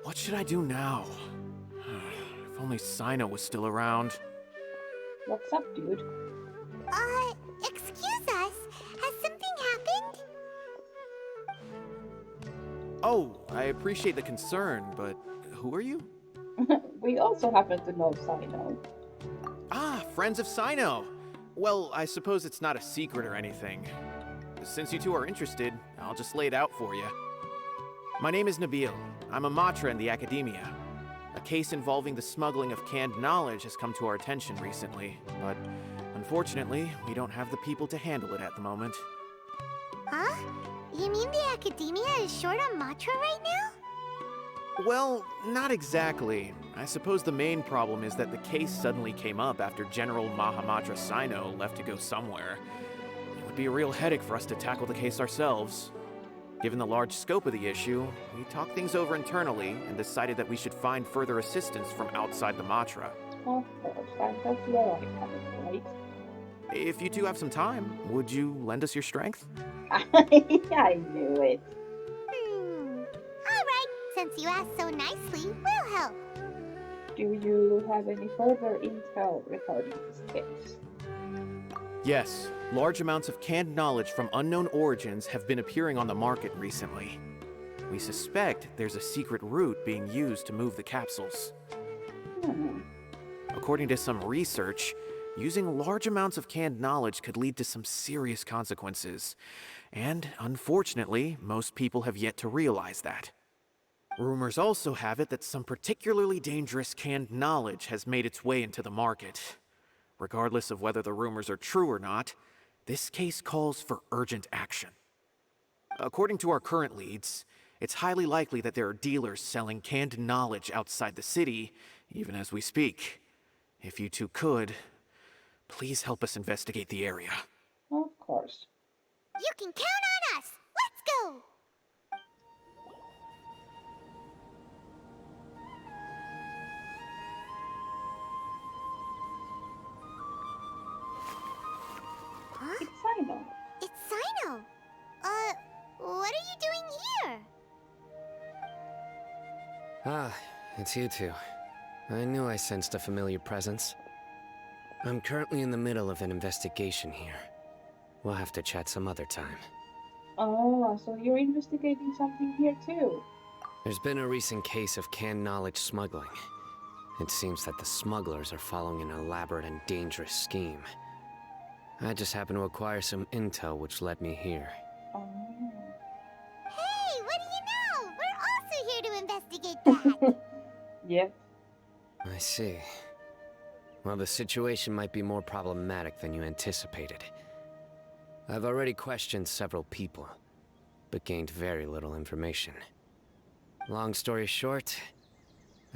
What should I do now? If only Cyno was still around. What's up, dude? Excuse us. Has something happened? Oh, I appreciate the concern, but who are you? We also happen to know Cyno. Ah, friends of Cyno. Well, I suppose it's not a secret or anything. Since you two are interested, I'll just lay it out for you. My name is Nabil. I'm a Matra in the academia. A case involving the smuggling of canned knowledge has come to our attention recently, but unfortunately, we don't have the people to handle it at the moment. Huh? You mean the academia is short on Matra right now? Well, not exactly. I suppose the main problem is that the case suddenly came up after General Mahamatra Cyno left to go somewhere. It would be a real headache for us to tackle the case ourselves. Given the large scope of the issue, we talked things over internally and decided that we should find further assistance from outside the Matra. Of course, that's where I come in, right? If you two have some time, would you lend us your strength? I knew it. Alright, since you asked so nicely, we'll help. Do you have any further intel regarding this case? Yes, large amounts of canned knowledge from unknown origins have been appearing on the market recently. We suspect there's a secret route being used to move the capsules. According to some research, using large amounts of canned knowledge could lead to some serious consequences. And unfortunately, most people have yet to realize that. Rumors also have it that some particularly dangerous canned knowledge has made its way into the market. Regardless of whether the rumors are true or not, this case calls for urgent action. According to our current leads, it's highly likely that there are dealers selling canned knowledge outside the city, even as we speak. If you two could, please help us investigate the area. Of course. You can count on us! Let's go! Huh? It's Cyno. It's Cyno! What are you doing here? Ah, it's you two. I knew I sensed a familiar presence. I'm currently in the middle of an investigation here. We'll have to chat some other time. Oh, so you're investigating something here too? There's been a recent case of canned knowledge smuggling. It seems that the smugglers are following an elaborate and dangerous scheme. I just happened to acquire some intel which led me here. Oh. Hey, what do you know? We're also here to investigate that. Yep. I see. Well, the situation might be more problematic than you anticipated. I've already questioned several people, but gained very little information. Long story short,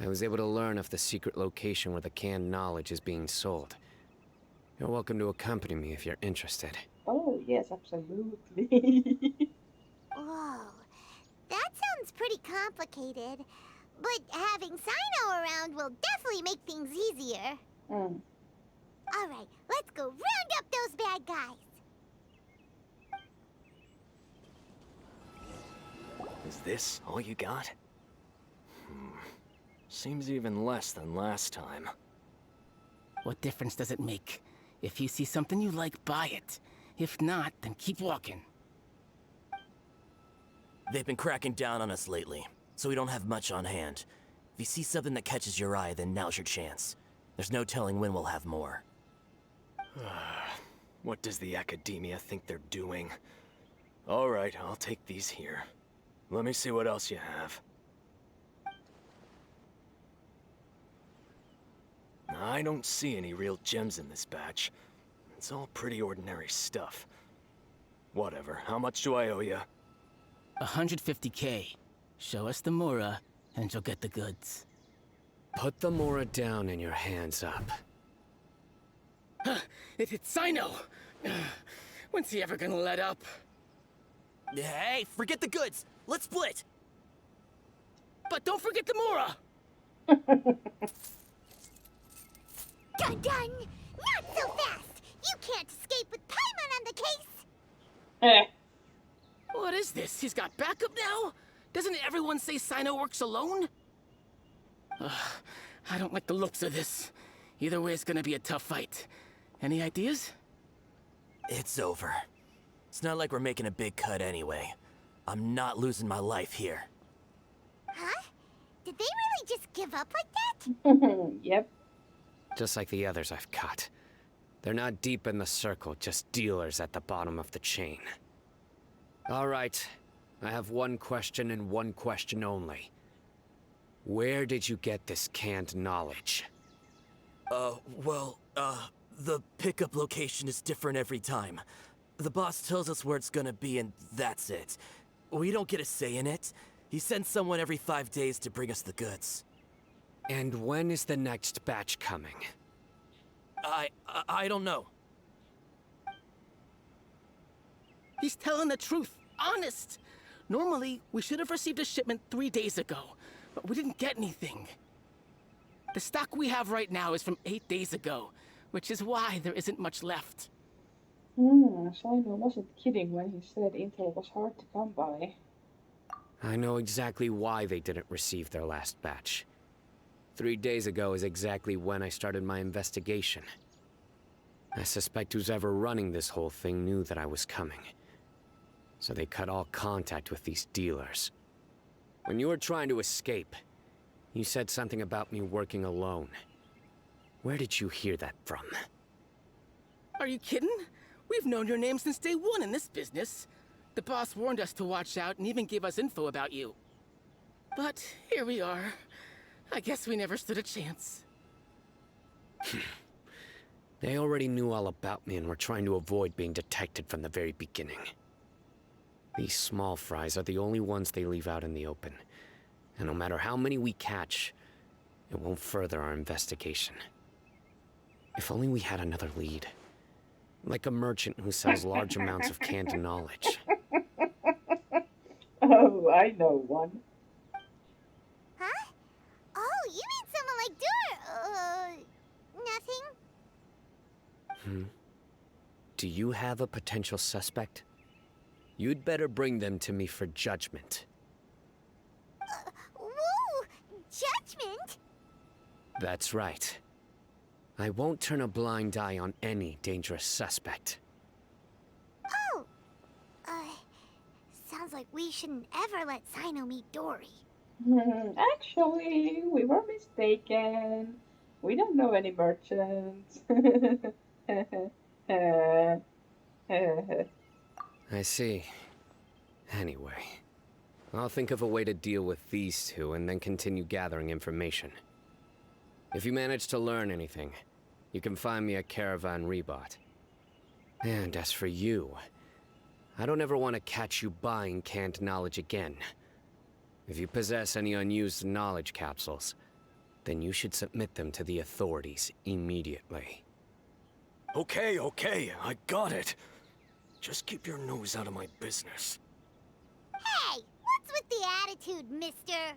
I was able to learn of the secret location where the canned knowledge is being sold. You're welcome to accompany me if you're interested. Oh, yes, absolutely. Whoa, that sounds pretty complicated. But having Cyno around will definitely make things easier. Alright, let's go round up those bad guys. Is this all you got? Seems even less than last time. What difference does it make? If you see something you like, buy it. If not, then keep walking. They've been cracking down on us lately, so we don't have much on hand. If you see something that catches your eye, then now's your chance. There's no telling when we'll have more. What does the academia think they're doing? Alright, I'll take these here. Let me see what else you have. I don't see any real gems in this batch. It's all pretty ordinary stuff. Whatever, how much do I owe you? 150K. Show us the Mora, and you'll get the goods. Put the Mora down and your hands up. It's Cyno! When's he ever gonna let up? Hey, forget the goods! Let's split! But don't forget the Mora! Dun dun! Not so fast! You can't escape with Paimon on the case! What is this? He's got backup now? Doesn't everyone say Cyno works alone? I don't like the looks of this. Either way, it's gonna be a tough fight. Any ideas? It's over. It's not like we're making a big cut anyway. I'm not losing my life here. Huh? Did they really just give up like that? Yep. Just like the others I've caught. They're not deep in the circle, just dealers at the bottom of the chain. All right. I have one question and one question only. Where did you get this canned knowledge? The pickup location is different every time. The boss tells us where it's gonna be and that's it. We don't get a say in it. He sends someone every 5 days to bring us the goods. And when is the next batch coming? I don't know. He's telling the truth. Honest. Normally, we should have received a shipment 3 days ago, but we didn't get anything. The stock we have right now is from 8 days ago, which is why there isn't much left. Cyno wasn't kidding when he said intel was hard to come by. I know exactly why they didn't receive their last batch. 3 days ago is exactly when I started my investigation. I suspect who's ever running this whole thing knew that I was coming. So they cut all contact with these dealers. When you were trying to escape, you said something about me working alone. Where did you hear that from? Are you kidding? We've known your name since day one in this business. The boss warned us to watch out and even gave us info about you. But here we are. I guess we never stood a chance. They already knew all about me and were trying to avoid being detected from the very beginning. These small fries are the only ones they leave out in the open. And no matter how many we catch, it won't further our investigation. If only we had another lead. Like a merchant who sells large amounts of canned knowledge. Oh, I know one. Huh? Oh, you mean someone like nothing? Do you have a potential suspect? You'd better bring them to me for judgment. Whoa! Judgment? That's right. I won't turn a blind eye on any dangerous suspect. Oh! Sounds like we shouldn't ever let Cyno meet Dory. Actually, we were mistaken. We don't know any merchants. I see. Anyway, I'll think of a way to deal with these two and then continue gathering information. If you manage to learn anything, you can find me at Caravan Rebot. And as for you, I don't ever want to catch you buying canned knowledge again. If you possess any unused knowledge capsules, then you should submit them to the authorities immediately. Okay, I got it. Just keep your nose out of my business. Hey! What's with the attitude, mister?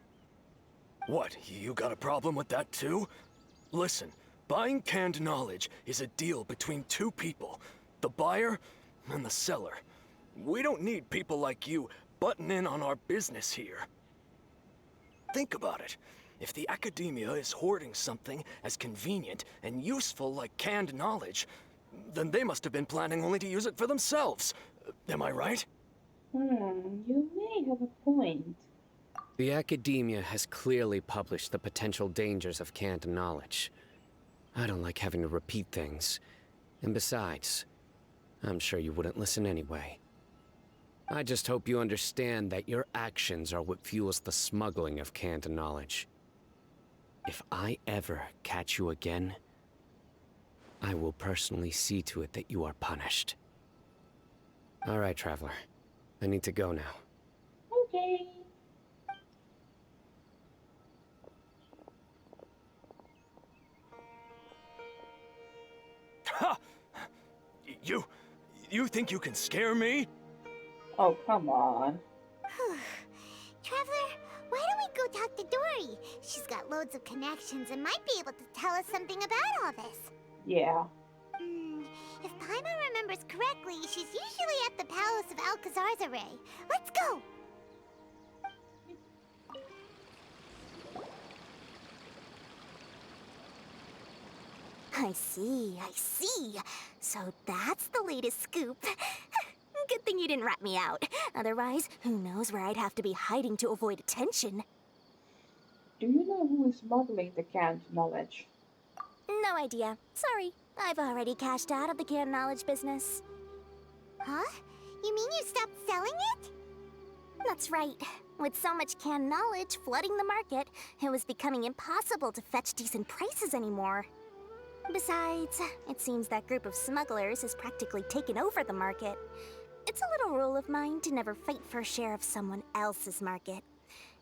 What, you got a problem with that too? Listen, buying canned knowledge is a deal between two people, the buyer and the seller. We don't need people like you butting in on our business here. Think about it. If the academia is hoarding something as convenient and useful like canned knowledge, then they must have been planning only to use it for themselves. Am I right? You may have a point. The academia has clearly published the potential dangers of canned knowledge. I don't like having to repeat things. And besides, I'm sure you wouldn't listen anyway. I just hope you understand that your actions are what fuels the smuggling of canned knowledge. If I ever catch you again, I will personally see to it that you are punished. All right, Traveler. I need to go now. Okay. Ha! You think you can scare me? Oh, come on. Traveler, why don't we go talk to Dory? She's got loads of connections and might be able to tell us something about all this. Yeah. If Paimon remembers correctly, she's usually at the Palace of Alcazar's Array. Let's go! I see, I see. So that's the latest scoop. Good thing you didn't rat me out. Otherwise, who knows where I'd have to be hiding to avoid attention. Do you know who is smuggling the canned knowledge? No idea. Sorry. I've already cashed out of the canned knowledge business. Huh? You mean you stopped selling it? That's right. With so much canned knowledge flooding the market, it was becoming impossible to fetch decent prices anymore. Besides, it seems that group of smugglers has practically taken over the market. It's a little rule of mine to never fight for a share of someone else's market.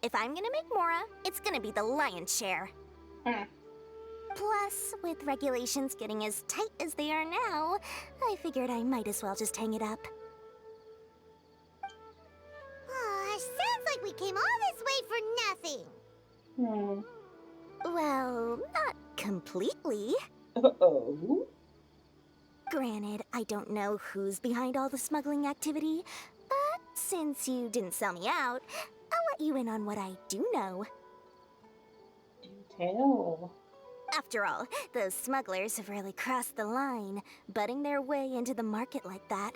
If I'm gonna make Mora, it's gonna be the lion's share. Plus, with regulations getting as tight as they are now, I figured I might as well just hang it up. Sounds like we came all this way for nothing. Well, not completely. Uh-oh. Granted, I don't know who's behind all the smuggling activity, but since you didn't sell me out, I'll let you in on what I do know. Do tell. After all, those smugglers have really crossed the line, butting their way into the market like that.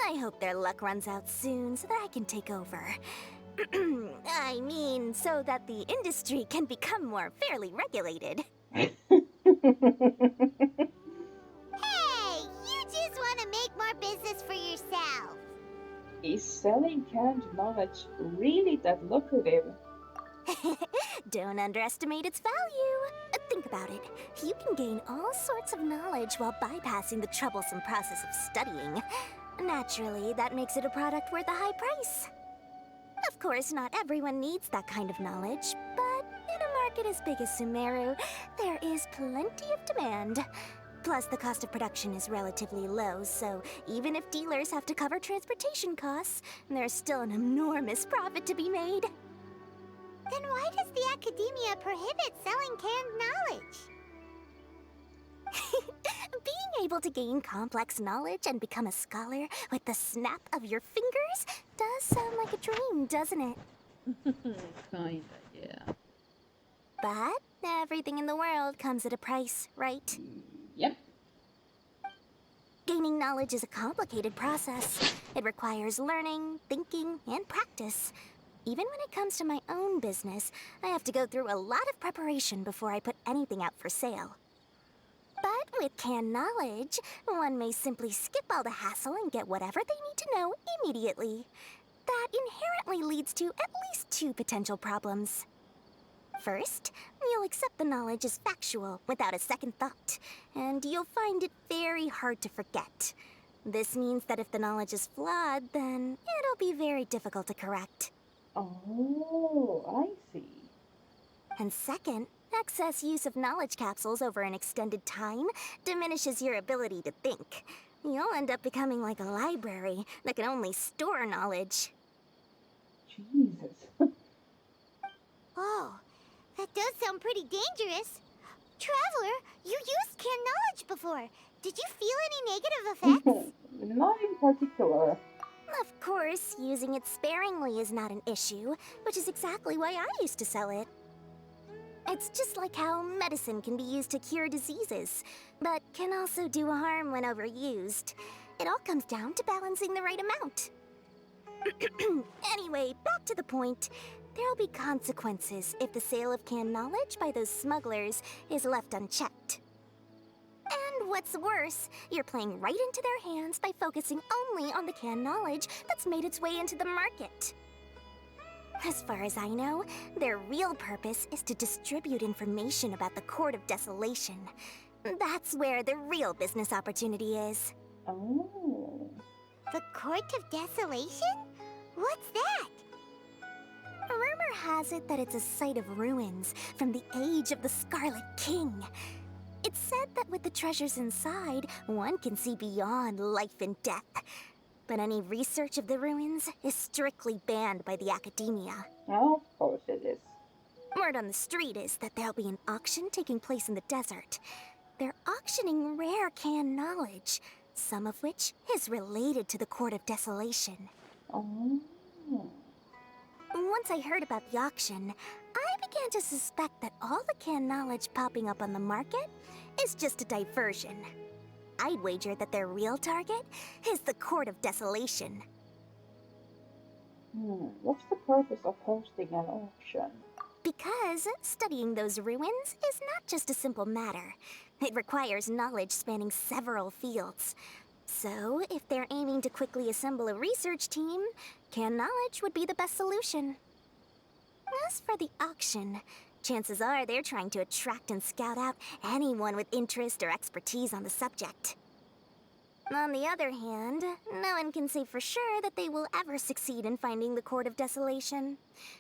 I hope their luck runs out soon so that I can take over. I mean, so that the industry can become more fairly regulated. Hey, you just want to make more business for yourself. Is selling canned knowledge really that lucrative? Don't underestimate its value. Think about it. You can gain all sorts of knowledge while bypassing the troublesome process of studying. Naturally, that makes it a product worth a high price. Of course, not everyone needs that kind of knowledge, but in a market as big as Sumeru, there is plenty of demand. Plus, the cost of production is relatively low, so even if dealers have to cover transportation costs, there's still an enormous profit to be made. Then why does the Academia prohibit selling canned knowledge? Being able to gain complex knowledge and become a scholar with the snap of your fingers does sound like a dream, doesn't it? Kinda, yeah. But everything in the world comes at a price, right? Yep. Gaining knowledge is a complicated process. It requires learning, thinking, and practice. Even when it comes to my own business, I have to go through a lot of preparation before I put anything out for sale. But with canned knowledge, one may simply skip all the hassle and get whatever they need to know immediately. That inherently leads to at least two potential problems. First, you'll accept the knowledge as factual without a second thought, and you'll find it very hard to forget. This means that if the knowledge is flawed, then it'll be very difficult to correct. Oh, I see. And second, excess use of knowledge capsules over an extended time diminishes your ability to think. You'll end up becoming like a library that can only store knowledge. Jesus. Oh, that does sound pretty dangerous. Traveler, you used canned knowledge before. Did you feel any negative effects? Not in particular. Of course, using it sparingly is not an issue, which is exactly why I used to sell it. It's just like how medicine can be used to cure diseases, but can also do harm when overused. It all comes down to balancing the right amount. Anyway, back to the point. There'll be consequences if the sale of canned knowledge by those smugglers is left unchecked. And what's worse, you're playing right into their hands by focusing only on the canned knowledge that's made its way into the market. As far as I know, their real purpose is to distribute information about the Court of Desolation. That's where the real business opportunity is. Oh. The Court of Desolation? What's that? Rumor has it that it's a site of ruins from the age of the Scarlet King. It's said that with the treasures inside, one can see beyond life and death. But any research of the ruins is strictly banned by the Academia. Of course it is. Word on the street is that there'll be an auction taking place in the desert. They're auctioning rare canned knowledge, some of which is related to the Court of Desolation. Oh. Once I heard about the auction, I began to suspect that all the canned knowledge popping up on the market is just a diversion. I'd wager that their real target is the Court of Desolation. What's the purpose of hosting an auction? Because studying those ruins is not just a simple matter. It requires knowledge spanning several fields. So, if they're aiming to quickly assemble a research team, canned knowledge would be the best solution. As for the auction, chances are they're trying to attract and scout out anyone with interest or expertise on the subject. On the other hand, no one can say for sure that they will ever succeed in finding the Court of Desolation.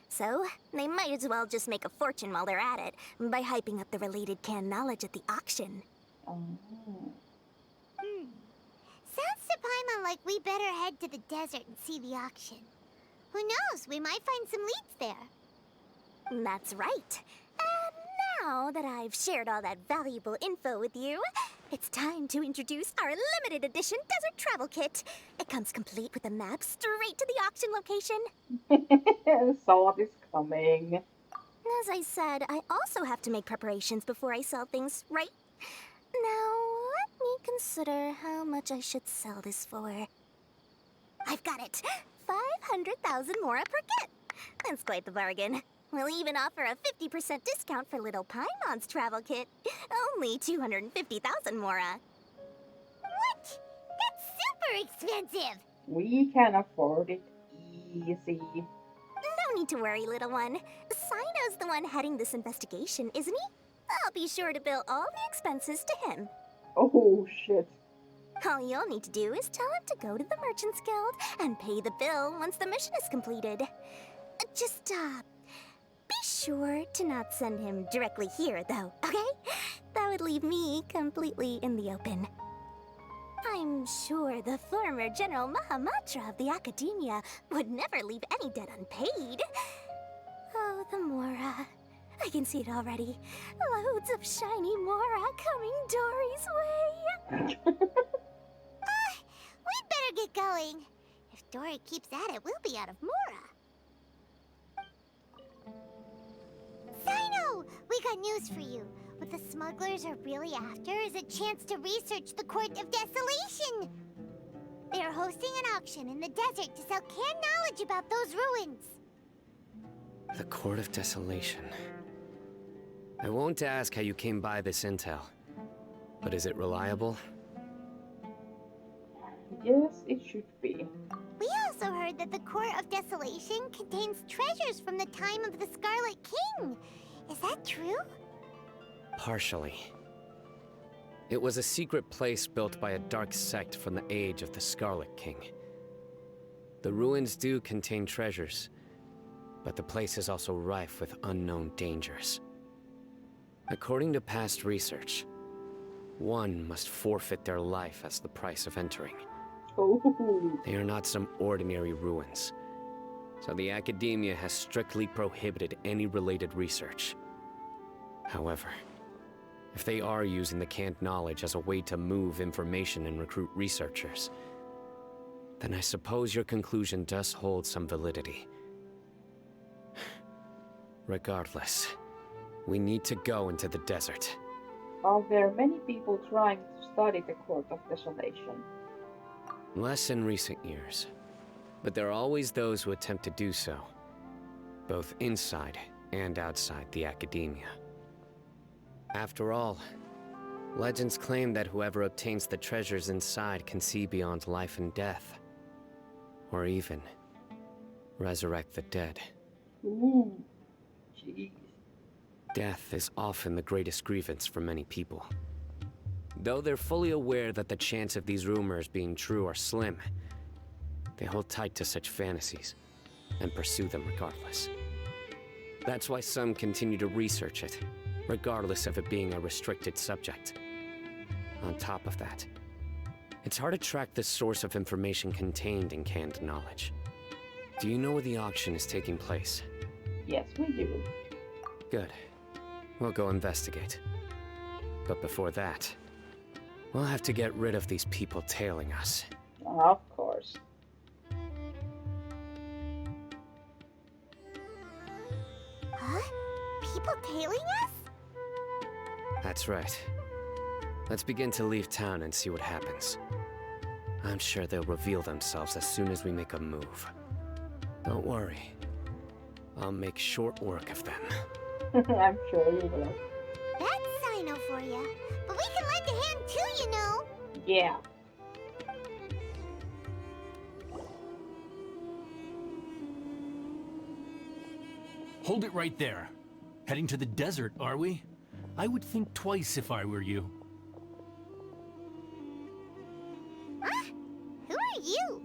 So, they might as well just make a fortune while they're at it by hyping up the related canned knowledge at the auction. Sounds to Paimon like we better head to the desert and see the auction. Who knows, we might find some leads there. That's right. And now that I've shared all that valuable info with you, it's time to introduce our limited edition desert travel kit. It comes complete with a map straight to the auction location. Saw this coming. As I said, I also have to make preparations before I sell things, right? Now, let me consider how much I should sell this for. I've got it! 500,000 mora per kit! That's quite the bargain. We'll even offer a 50% discount for little Paimon's travel kit. Only 250,000 mora. What? That's super expensive! We can afford it easy. No need to worry, little one. Cyno's the one heading this investigation, isn't he? I'll be sure to bill all the expenses to him. Oh shit. All you'll need to do is tell him to go to the Merchants Guild and pay the bill once the mission is completed. Just, be sure to not send him directly here, though, okay? That would leave me completely in the open. I'm sure the former General Matra of the Academia would never leave any debt unpaid. Oh, the Mora. I can see it already. Loads of shiny Mora coming Dory's way. We'd better get going. If Dory keeps at it, we'll be out of Mora. Cyno! We got news for you. What the smugglers are really after is a chance to research the Court of Desolation. They are hosting an auction in the desert to sell canned knowledge about those ruins. The Court of Desolation. I won't ask how you came by this intel, but is it reliable? Yes, it should be. We also heard that the Court of Desolation contains treasures from the time of the Scarlet King. Is that true? Partially. It was a secret place built by a dark sect from the age of the Scarlet King. The ruins do contain treasures, but the place is also rife with unknown dangers. According to past research, one must forfeit their life as the price of entering. Oh. They are not some ordinary ruins, so the Academia has strictly prohibited any related research. However, if they are using the canned knowledge as a way to move information and recruit researchers, then I suppose your conclusion does hold some validity. Regardless, we need to go into the desert. Are there many people trying to study the Court of Desolation? Less in recent years, but there are always those who attempt to do so, both inside and outside the Academia. After all, legends claim that whoever obtains the treasures inside can see beyond life and death, or even resurrect the dead. Ooh, jeez. Death is often the greatest grievance for many people. Though they're fully aware that the chance of these rumors being true are slim, they hold tight to such fantasies and pursue them regardless. That's why some continue to research it, regardless of it being a restricted subject. On top of that, it's hard to track the source of information contained in canned knowledge. Do you know where the auction is taking place? Yes, we do. Good. We'll go investigate. But before that, we'll have to get rid of these people tailing us. Of course. Huh? people tailing us? That's right. Let's begin to leave town and see what happens. I'm sure they'll reveal themselves as soon as we make a move. Don't worry. I'll make short work of them. I'm sure you will. That's Cyno for you. But we can lend a hand too, you know. Yeah. Hold it right there. Heading to the desert, are we? I would think twice if I were you. Huh? Who are you?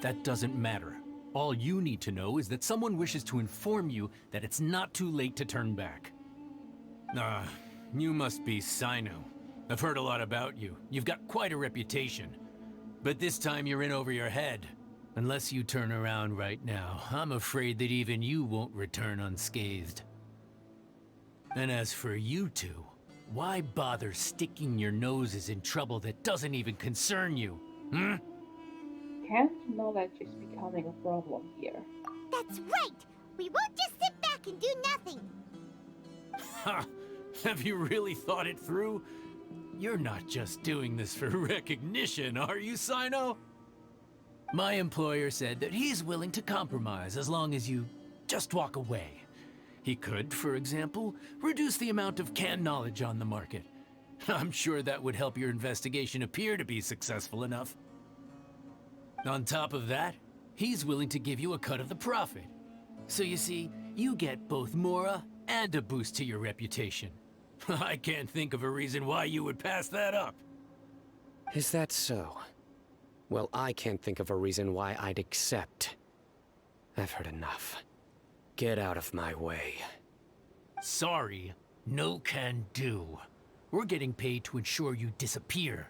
That doesn't matter. All you need to know is that someone wishes to inform you that it's not too late to turn back. You must be Cyno. I've heard a lot about you. You've got quite a reputation. But this time you're in over your head. Unless you turn around right now, I'm afraid that even you won't return unscathed. And as for you two, why bother sticking your noses in trouble that doesn't even concern you, hmm? Can't knowledge is becoming a problem here. That's right! We won't just sit back and do nothing! Ha! Have you really thought it through? You're not just doing this for recognition, are you, Cyno? My employer said that he's willing to compromise as long as you just walk away. He could, for example, reduce the amount of canned knowledge on the market. I'm sure that would help your investigation appear to be successful enough. On top of that, he's willing to give you a cut of the profit. So you see, you get both Mora and a boost to your reputation. I can't think of a reason why you would pass that up. Is that so? Well, I can't think of a reason why I'd accept. I've heard enough. Get out of my way. Sorry, no can do. We're getting paid to ensure you disappear.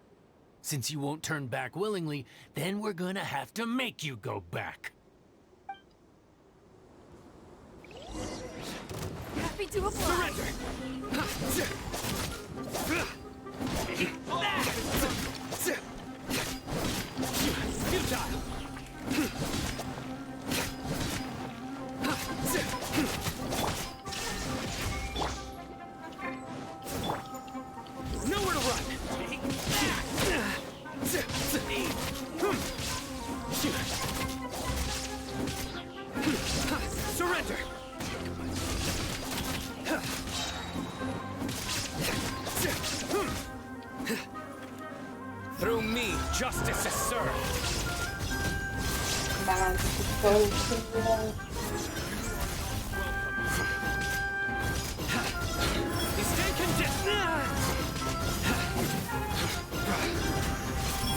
Since you won't turn back willingly, then we're gonna have to make you go back. Happy to oblige. Nowhere to run. Surrender. Through me, justice is served. Man, this is so simple. Stay conditioned.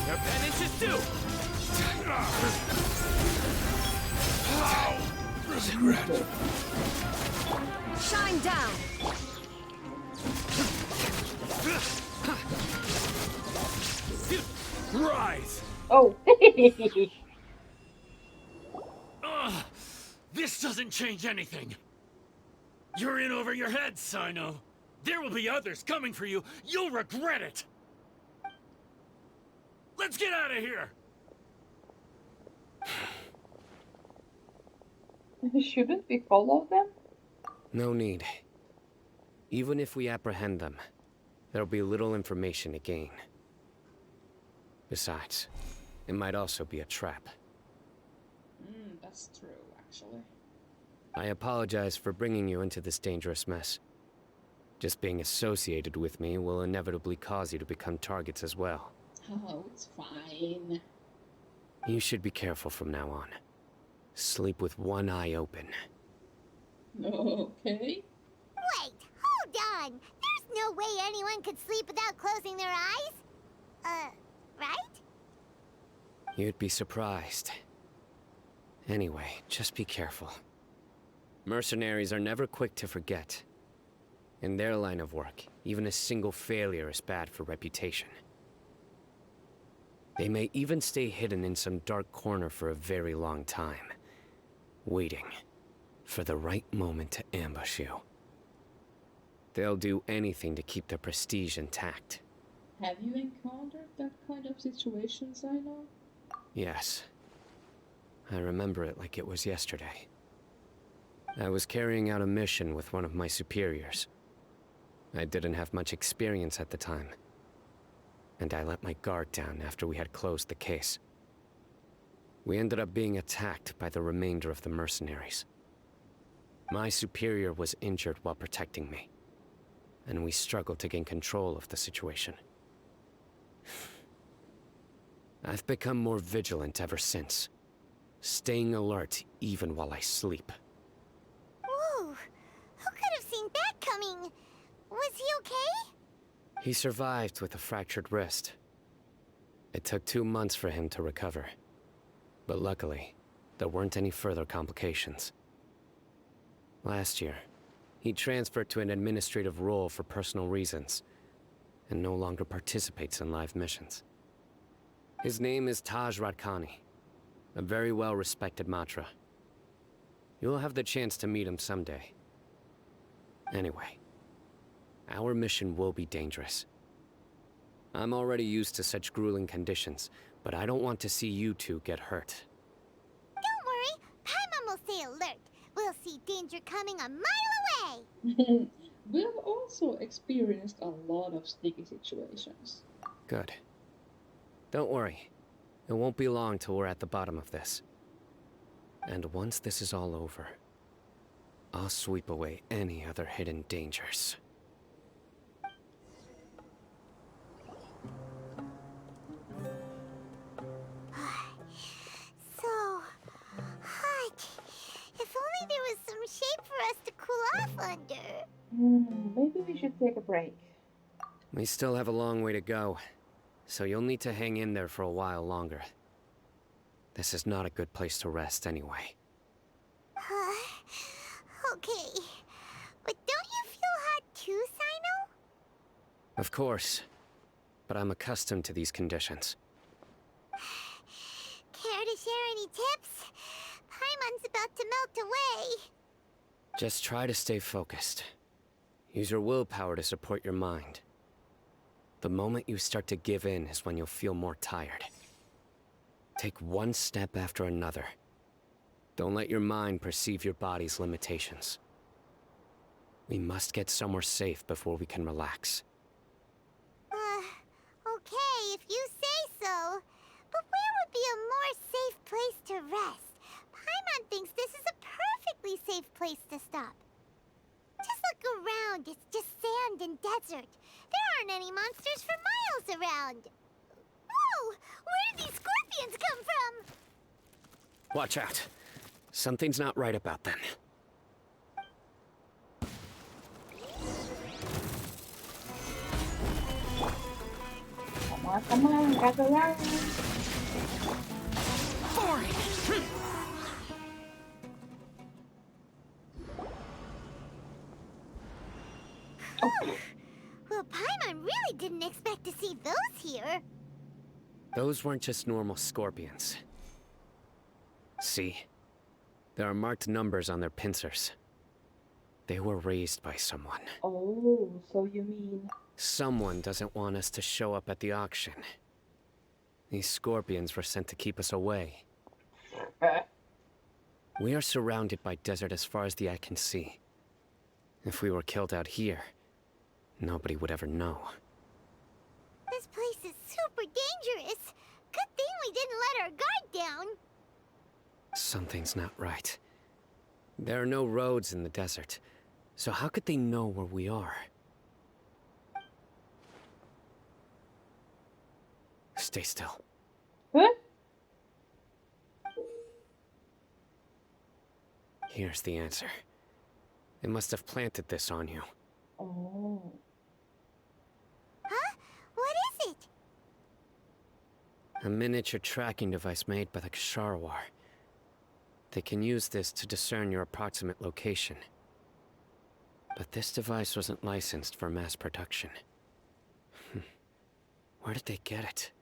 Your penance is due. Regret. Shine down. Rise! Oh. This doesn't change anything. You're in over your head, Cyno. There will be others coming for you. You'll regret it. Let's get out of here. Shouldn't we follow them? No need. Even if we apprehend them, there'll be little information to gain. Besides, it might also be a trap. That's true, actually. I apologize for bringing you into this dangerous mess. Just being associated with me will inevitably cause you to become targets as well. Oh, it's fine. You should be careful from now on. Sleep with one eye open. Okay. Wait, hold on! There's no way anyone could sleep without closing their eyes? Right? You'd be surprised. Anyway, just be careful. Mercenaries are never quick to forget. In their line of work, even a single failure is bad for reputation. They may even stay hidden in some dark corner for a very long time, waiting for the right moment to ambush you. They'll do anything to keep their prestige intact. Have you encountered that kind of situation, Cyno? Yes. I remember it like it was yesterday. I was carrying out a mission with one of my superiors. I didn't have much experience at the time, and I let my guard down after we had closed the case. We ended up being attacked by the remainder of the mercenaries. My superior was injured while protecting me, and we struggled to gain control of the situation. I've become more vigilant ever since, staying alert even while I sleep. Whoa! Who could have seen that coming? Was he okay? He survived with a fractured wrist. It took 2 months for him to recover. But luckily, there weren't any further complications. Last year, he transferred to an administrative role for personal reasons, and no longer participates in live missions. His name is Taj Radkani, a very well-respected Matra. You'll have the chance to meet him someday. Anyway, our mission will be dangerous. I'm already used to such grueling conditions, but I don't want to see you two get hurt. Don't worry, Paimon will stay alert. We'll see danger coming a mile away. We've also experienced a lot of sticky situations. Good. Don't worry. It won't be long till we're at the bottom of this. And once this is all over, I'll sweep away any other hidden dangers. So hot. If only there was some shade for us to cool off under. Maybe we should take a break. We still have a long way to go, so you'll need to hang in there for a while longer. This is not a good place to rest anyway. Okay. But don't you feel hot too, Cyno? Of course, but I'm accustomed to these conditions. Care to share any tips? Paimon's about to melt away. Just try to stay focused. Use your willpower to support your mind. The moment you start to give in is when you'll feel more tired. Take one step after another. Don't let your mind perceive your body's limitations. We must get somewhere safe before we can relax. Okay, if you say so. But where would be a more safe place to rest? Paimon thinks this is a perfectly safe place to stop. Just look around, it's just sand and desert. There aren't any monsters for miles around. Whoa! Where did these scorpions come from? Watch out. Something's not right about them. Come on, gather around. Well, Paimon really didn't expect to see those here. Those weren't just normal scorpions. See? There are marked numbers on their pincers. They were raised by someone. Oh, so you mean... Someone doesn't want us to show up at the auction. These scorpions were sent to keep us away. We are surrounded by desert as far as the eye can see. If we were killed out here, nobody would ever know. This place is super dangerous. Good thing we didn't let our guard down. Something's not right. There are no roads in the desert, so how could they know where we are? Stay still. Huh? Here's the answer. They must have planted this on you. Oh. Huh? What is it? A miniature tracking device made by the Ksharawar. They can use this to discern your approximate location. But this device wasn't licensed for mass production. Where did they get it?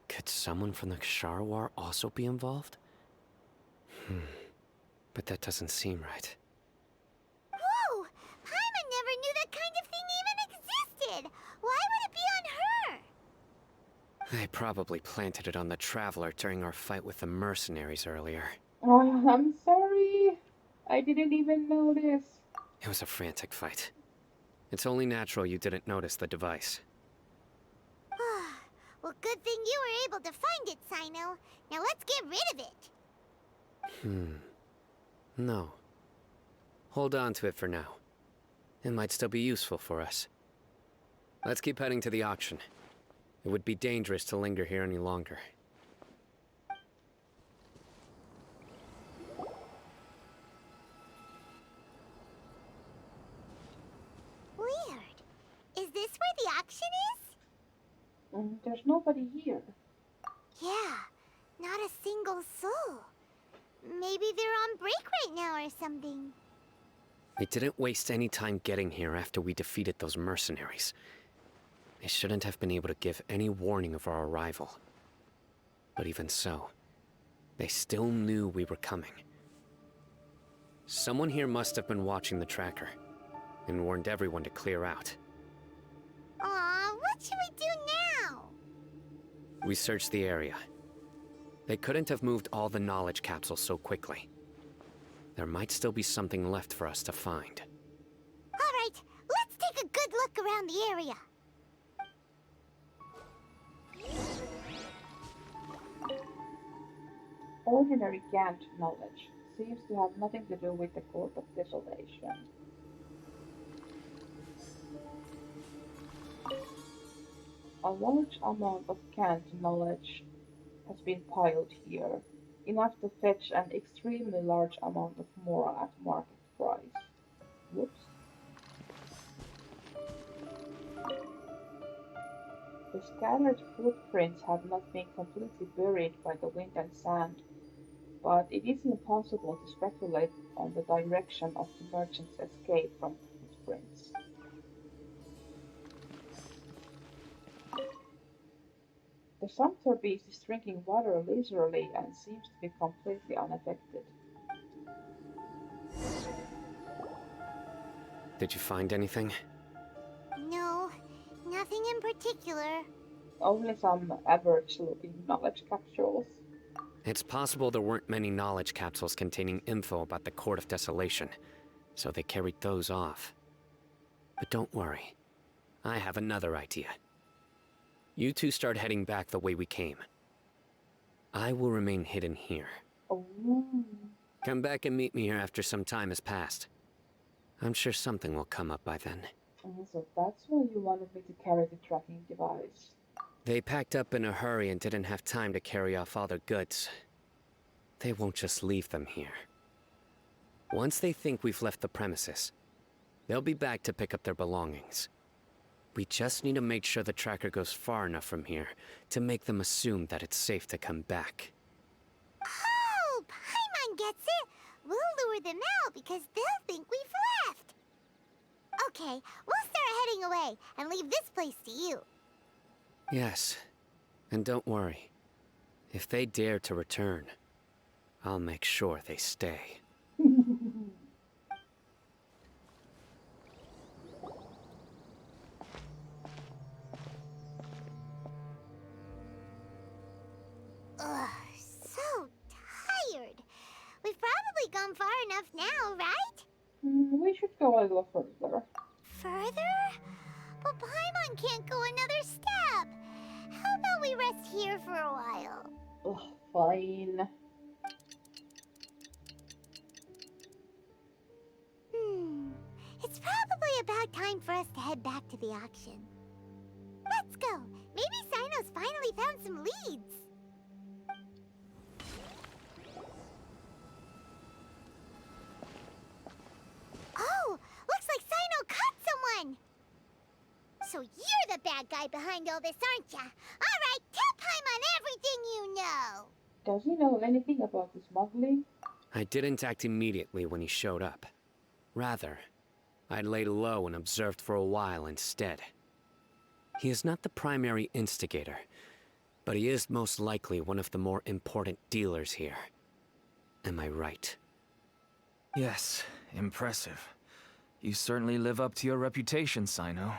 Could someone from the Ksharawar also be involved? But that doesn't seem right. Whoa! Paimon never knew that kind of thing even existed! Why would it be on her? They probably planted it on the Traveler during our fight with the mercenaries earlier. Oh, I'm sorry. I didn't even notice. It was a frantic fight. It's only natural you didn't notice the device. Well, good thing you were able to find it, Cyno. Now let's get rid of it. No. Hold on to it for now. It might still be useful for us. Let's keep heading to the auction. It would be dangerous to linger here any longer. Weird. Is this where the auction is? There's nobody here. Yeah, not a single soul. Maybe they're on break right now or something. We didn't waste any time getting here after we defeated those mercenaries. They shouldn't have been able to give any warning of our arrival. But even so, they still knew we were coming. Someone here must have been watching the tracker, and warned everyone to clear out. Aw, what should we do now? We searched the area. They couldn't have moved all the knowledge capsules so quickly. There might still be something left for us to find. All right, let's take a good look around the area. Ordinary canned knowledge seems to have nothing to do with the Court of Desolation. A large amount of canned knowledge has been piled here, enough to fetch an extremely large amount of more at market price. Whoops. The scattered footprints have not been completely buried by the wind and sand, but it is impossible to speculate on the direction of the merchant's escape from the footprints. The sumpter beast is drinking water leisurely and seems to be completely unaffected. Did you find anything? No, nothing in particular. Only some average-looking knowledge capsules. It's possible there weren't many knowledge capsules containing info about the Court of Desolation, so they carried those off. But don't worry. I have another idea. You two start heading back the way we came. I will remain hidden here. Oh. Come back and meet me here after some time has passed. I'm sure something will come up by then. So that's why you wanted me to carry the tracking device. They packed up in a hurry and didn't have time to carry off all their goods. They won't just leave them here. Once they think we've left the premises, they'll be back to pick up their belongings. We just need to make sure the tracker goes far enough from here to make them assume that it's safe to come back. Oh, Paimon gets it. We'll lure them out because they'll think we've left. Okay, we'll start heading away and leave this place to you. Yes, and don't worry. If they dare to return, I'll make sure they stay. Ugh, so tired. We've probably gone far enough now, right? We should go a little further. Further? But Paimon can't go another step. How about we rest here for a while? Ugh, fine. It's probably about time for us to head back to the auction. Let's go. Maybe Cyno's finally found some leads. Oh, looks like Cyno caught someone. So you're the bad guy behind all this, aren't ya? All right, tell Paimon everything you know. Does he know anything about the smuggling? I didn't act immediately when he showed up. Rather, I laid low and observed for a while instead. He is not the primary instigator, but he is most likely one of the more important dealers here. Am I right? Yes, impressive. You certainly live up to your reputation, Cyno.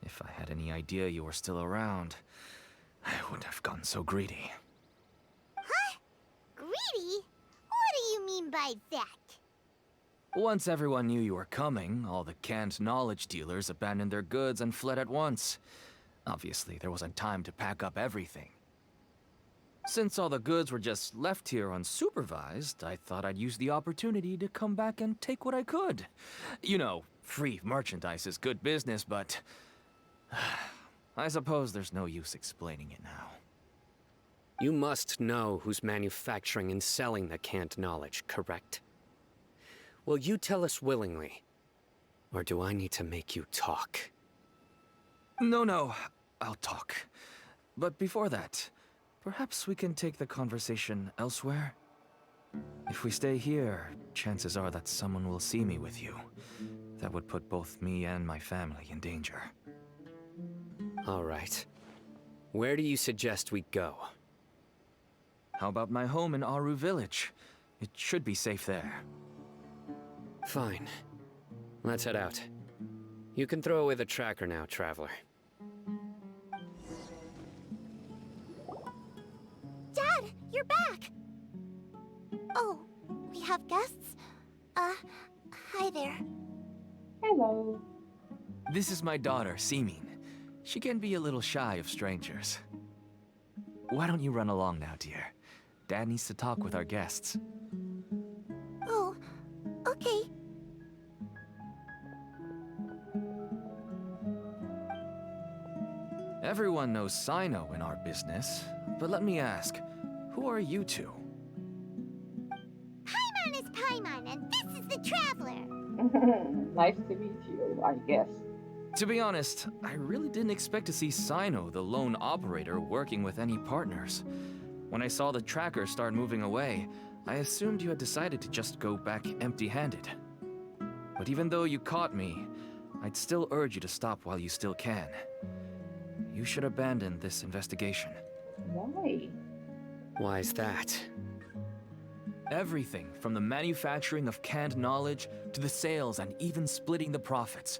If I had any idea you were still around, I wouldn't have gotten so greedy. Huh? Greedy? What do you mean by that? Once everyone knew you were coming, all the canned knowledge dealers abandoned their goods and fled at once. Obviously, there wasn't time to pack up everything. Since all the goods were just left here unsupervised, I thought I'd use the opportunity to come back and take what I could. You know, free merchandise is good business, but I suppose there's no use explaining it now. You must know who's manufacturing and selling the canned knowledge, correct? Will you tell us willingly? Or do I need to make you talk? No, I'll talk. But before that, perhaps we can take the conversation elsewhere? If we stay here, chances are that someone will see me with you. That would put both me and my family in danger. All right. Where do you suggest we go? How about my home in Aru Village? It should be safe there. Fine. Let's head out. You can throw away the tracker now, Traveler. Dad, you're back! Oh, we have guests? Hi there. Hello. This is my daughter, Simin. She can be a little shy of strangers. Why don't you run along now, dear? Dad needs to talk with our guests. Oh, okay. Everyone knows Cyno in our business, but let me ask, who are you two? Paimon is Paimon, and this is the Traveler. Nice to meet you, I guess. To be honest, I really didn't expect to see Cyno, the lone operator, working with any partners. When I saw the tracker start moving away, I assumed you had decided to just go back empty-handed. But even though you caught me, I'd still urge you to stop while you still can. You should abandon this investigation. Why? Why's that? Everything from the manufacturing of canned knowledge to the sales and even splitting the profits.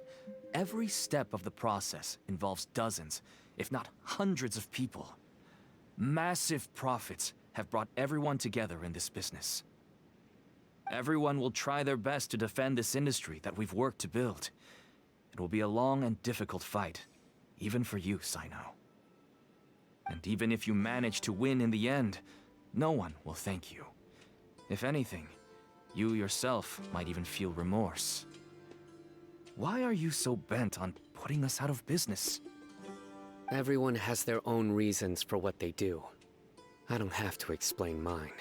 Every step of the process involves dozens, if not hundreds of people. Massive profits have brought everyone together in this business. Everyone will try their best to defend this industry that we've worked to build. It will be a long and difficult fight, even for you, Cyno. And even if you manage to win in the end, no one will thank you. If anything, you yourself might even feel remorse. Why are you so bent on putting us out of business? Everyone has their own reasons for what they do. I don't have to explain mine.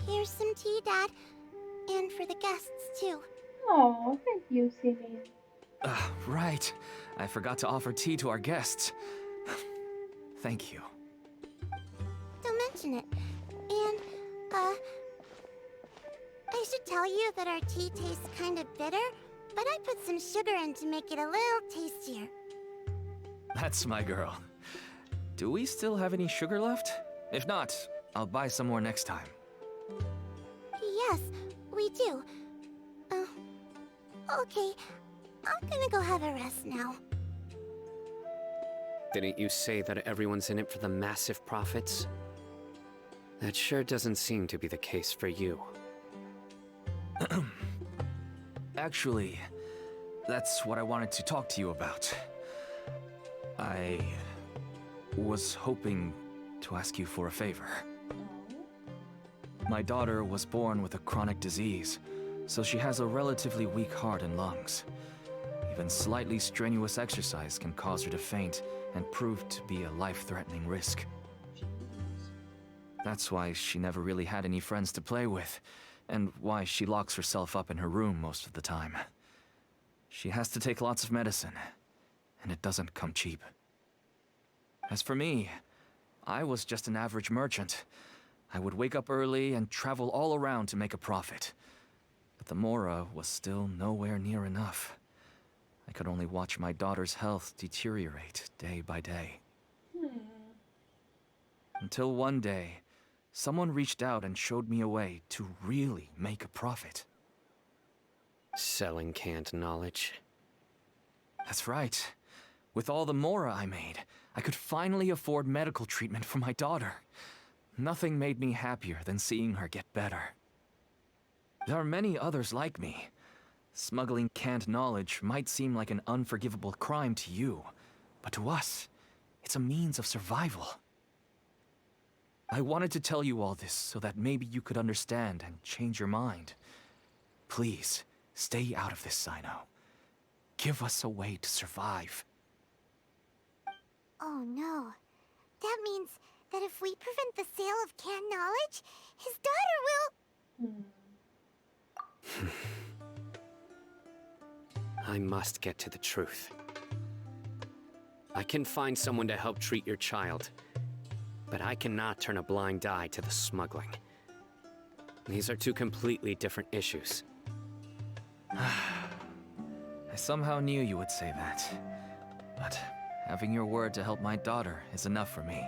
Here's some tea, Dad. And for the guests, too. Oh, thank you, Simin. Right. I forgot to offer tea to our guests. Thank you. Don't mention it. And, I should tell you that our tea tastes kind of bitter, but I put some sugar in to make it a little tastier. That's my girl. Do we still have any sugar left? If not, I'll buy some more next time. Yes, we do. Okay. I'm gonna go have a rest now. Didn't you say that everyone's in it for the massive profits? That sure doesn't seem to be the case for you. Actually, that's what I wanted to talk to you about. I was hoping to ask you for a favor. My daughter was born with a chronic disease, so she has a relatively weak heart and lungs. Even slightly strenuous exercise can cause her to faint and prove to be a life-threatening risk. That's why she never really had any friends to play with, and why she locks herself up in her room most of the time. She has to take lots of medicine, and it doesn't come cheap. As for me, I was just an average merchant. I would wake up early and travel all around to make a profit. But the Mora was still nowhere near enough. I could only watch my daughter's health deteriorate day by day. Until one day, someone reached out and showed me a way to really make a profit. Selling canned knowledge. That's right. With all the Mora I made, I could finally afford medical treatment for my daughter. Nothing made me happier than seeing her get better. There are many others like me. Smuggling canned knowledge might seem like an unforgivable crime to you, but to us, it's a means of survival. I wanted to tell you all this so that maybe you could understand and change your mind. Please, stay out of this, Cyno. Give us a way to survive. Oh no. That means that if we prevent the sale of canned knowledge, his daughter will... I must get to the truth. I can find someone to help treat your child, but I cannot turn a blind eye to the smuggling. These are two completely different issues. I somehow knew you would say that. But having your word to help my daughter is enough for me.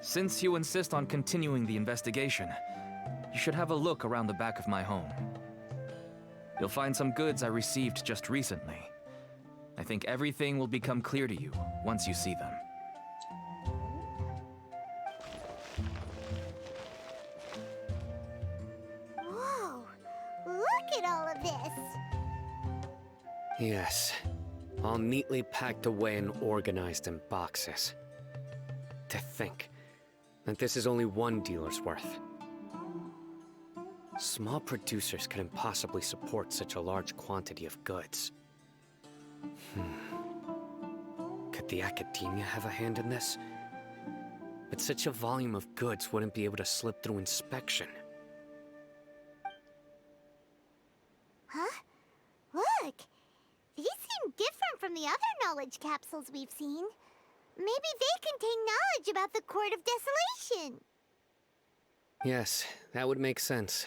Since you insist on continuing the investigation, you should have a look around the back of my home. You'll find some goods I received just recently. I think everything will become clear to you once you see them. Whoa! Look at all of this! Yes, all neatly packed away and organized in boxes. To think that this is only one dealer's worth. Small producers couldn't possibly support such a large quantity of goods. Could the academia have a hand in this? But such a volume of goods wouldn't be able to slip through inspection. Huh? Look! These seem different from the other knowledge capsules we've seen. Maybe they contain knowledge about the Court of Desolation. Yes, that would make sense.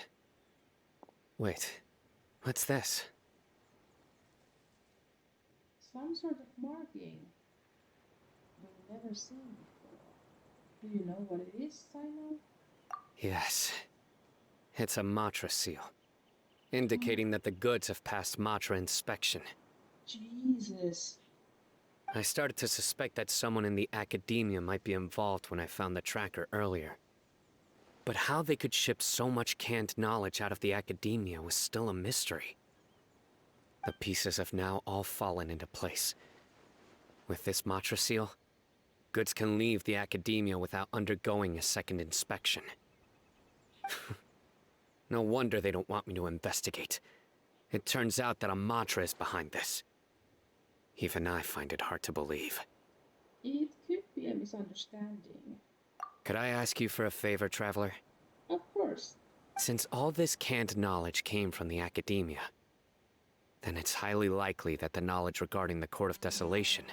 Wait, what's this? Some sort of marking we've never seen before. Do you know what it is, Cyno? Yes. It's a Matra seal, indicating that the goods have passed Matra inspection. Jesus. I started to suspect that someone in the academia might be involved when I found the tracker earlier. But how they could ship so much canned knowledge out of the academia was still a mystery. The pieces have now all fallen into place. With this Matra seal, goods can leave the academia without undergoing a second inspection. No wonder they don't want me to investigate. It turns out that a Matra is behind this. Even I find it hard to believe. It could be a misunderstanding. Could I ask you for a favor, Traveler? Of course. Since all this canned knowledge came from the academia, then it's highly likely that the knowledge regarding the Court of Desolation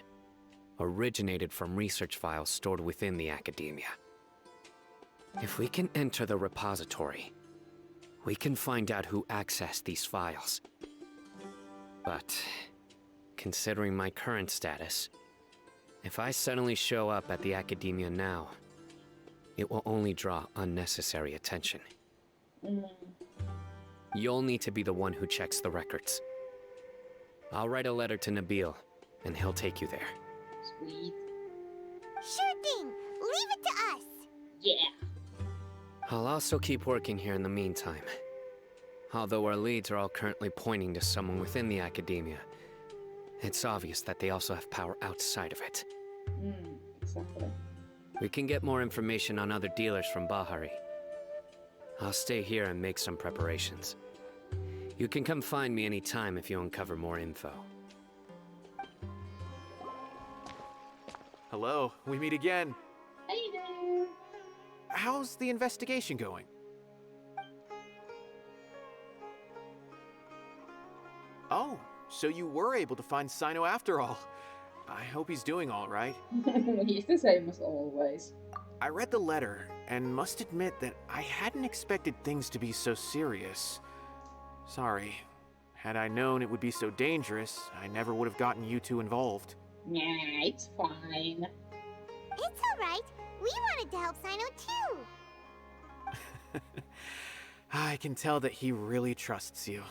originated from research files stored within the academia. If we can enter the repository, we can find out who accessed these files. But, considering my current status, if I suddenly show up at the academia now, it will only draw unnecessary attention. You'll need to be the one who checks the records. I'll write a letter to Nabil, and he'll take you there. Sweet. Sure thing! Leave it to us! Yeah. I'll also keep working here in the meantime. Although our leads are all currently pointing to someone within the academia, it's obvious that they also have power outside of it. Exactly. We can get more information on other dealers from Bahari. I'll stay here and make some preparations. You can come find me anytime if you uncover more info. Hello, we meet again. Hey there. How's the investigation going? Oh, so you were able to find Cyno after all. I hope he's doing all right. He's the same as always. I read the letter and must admit that I hadn't expected things to be so serious. Sorry. Had I known it would be so dangerous, I never would have gotten you two involved. Nah, it's fine. It's alright. We wanted to help Cyno too. I can tell that he really trusts you.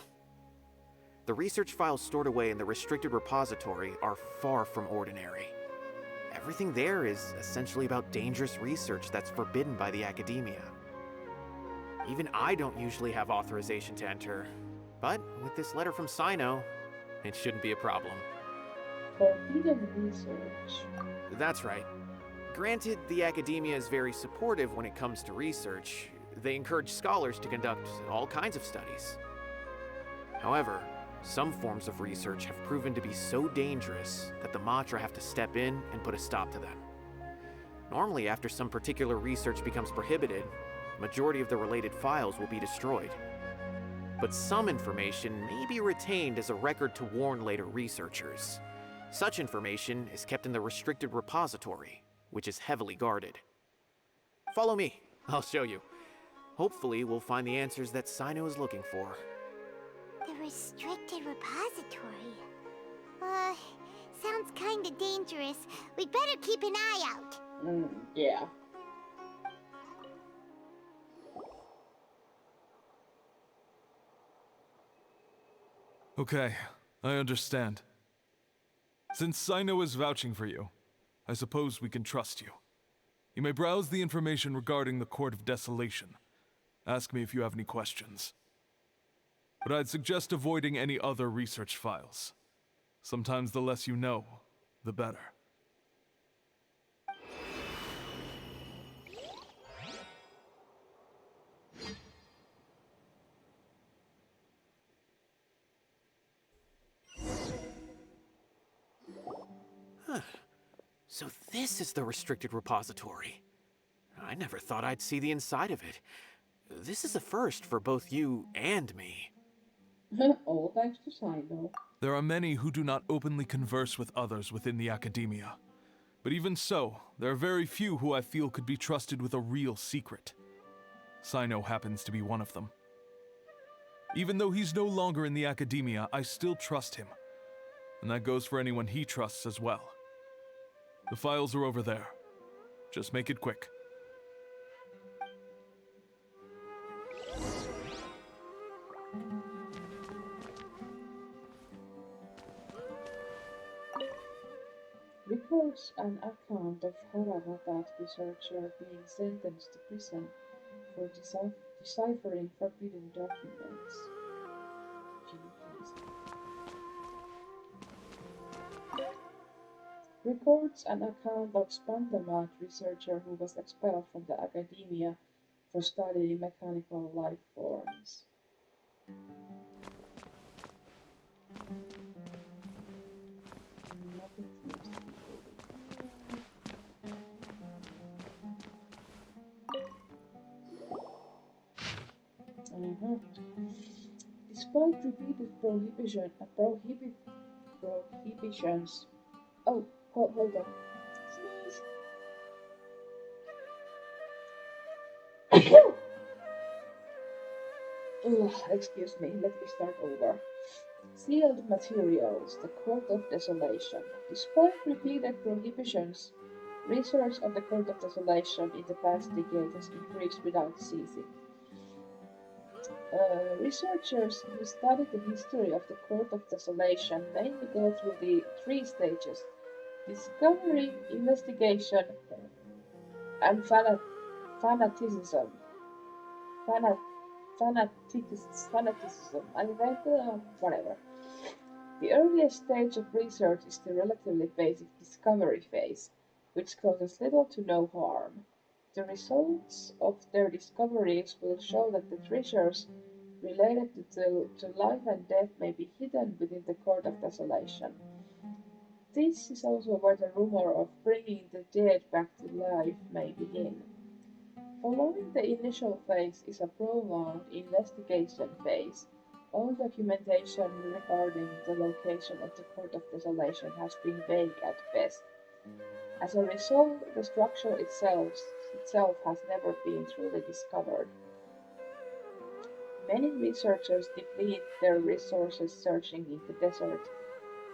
The research files stored away in the restricted repository are far from ordinary. everything there is essentially about dangerous research that's forbidden by the academia. Even I don't usually have authorization to enter, but with this letter from Cyno, it shouldn't be a problem. Forbidden research. That's right. Granted, the academia is very supportive when it comes to research. They encourage scholars to conduct all kinds of studies. However, some forms of research have proven to be so dangerous that the Matra have to step in and put a stop to them. Normally, after some particular research becomes prohibited, majority of the related files will be destroyed. But some information may be retained as a record to warn later researchers. Such information is kept in the restricted repository, which is heavily guarded. Follow me, I'll show you. Hopefully, we'll find the answers that Cyno is looking for. The restricted repository. Sounds kinda dangerous. We'd better keep an eye out. Yeah. Okay, I understand. Since Cyno is vouching for you, I suppose we can trust you. You may browse the information regarding the Court of Desolation. Ask me if you have any questions. But I'd suggest avoiding any other research files. Sometimes the less you know, the better. So this is the restricted repository. I never thought I'd see the inside of it. This is a first for both you and me. All thanks to Cyno. There are many who do not openly converse with others within the academia. But even so, there are very few who I feel could be trusted with a real secret. Cyno happens to be one of them. Even though he's no longer in the academia, I still trust him. And that goes for anyone he trusts as well. The files are over there. Just make it quick. Records an account of Haravatat researcher being sentenced to prison for deciphering forbidden documents. Jeez. Records an account of Spandamat researcher who was expelled from the academia for studying mechanical life forms. Nothing seems to be Despite repeated prohibitions. Oh, hold on. Sneeze. Excuse me, let me start over. Sealed materials, the Court of Desolation. Despite repeated prohibitions, research on the Court of Desolation in the past decade has increased without ceasing. Researchers who study the history of the Court of Desolation mainly go through the three stages: discovery, investigation, and fanaticism. Fanaticism. I read whatever. The earliest stage of research is the relatively basic discovery phase, which causes little to no harm. The results of their discoveries will show that the treasures related to life and death may be hidden within the Court of Desolation. This is also where the rumor of bringing the dead back to life may begin. Following the initial phase is a prolonged investigation phase. All documentation regarding the location of the Court of Desolation has been vague at best. As a result, the structure itself has never been truly discovered. Many researchers deplete their resources searching in the desert,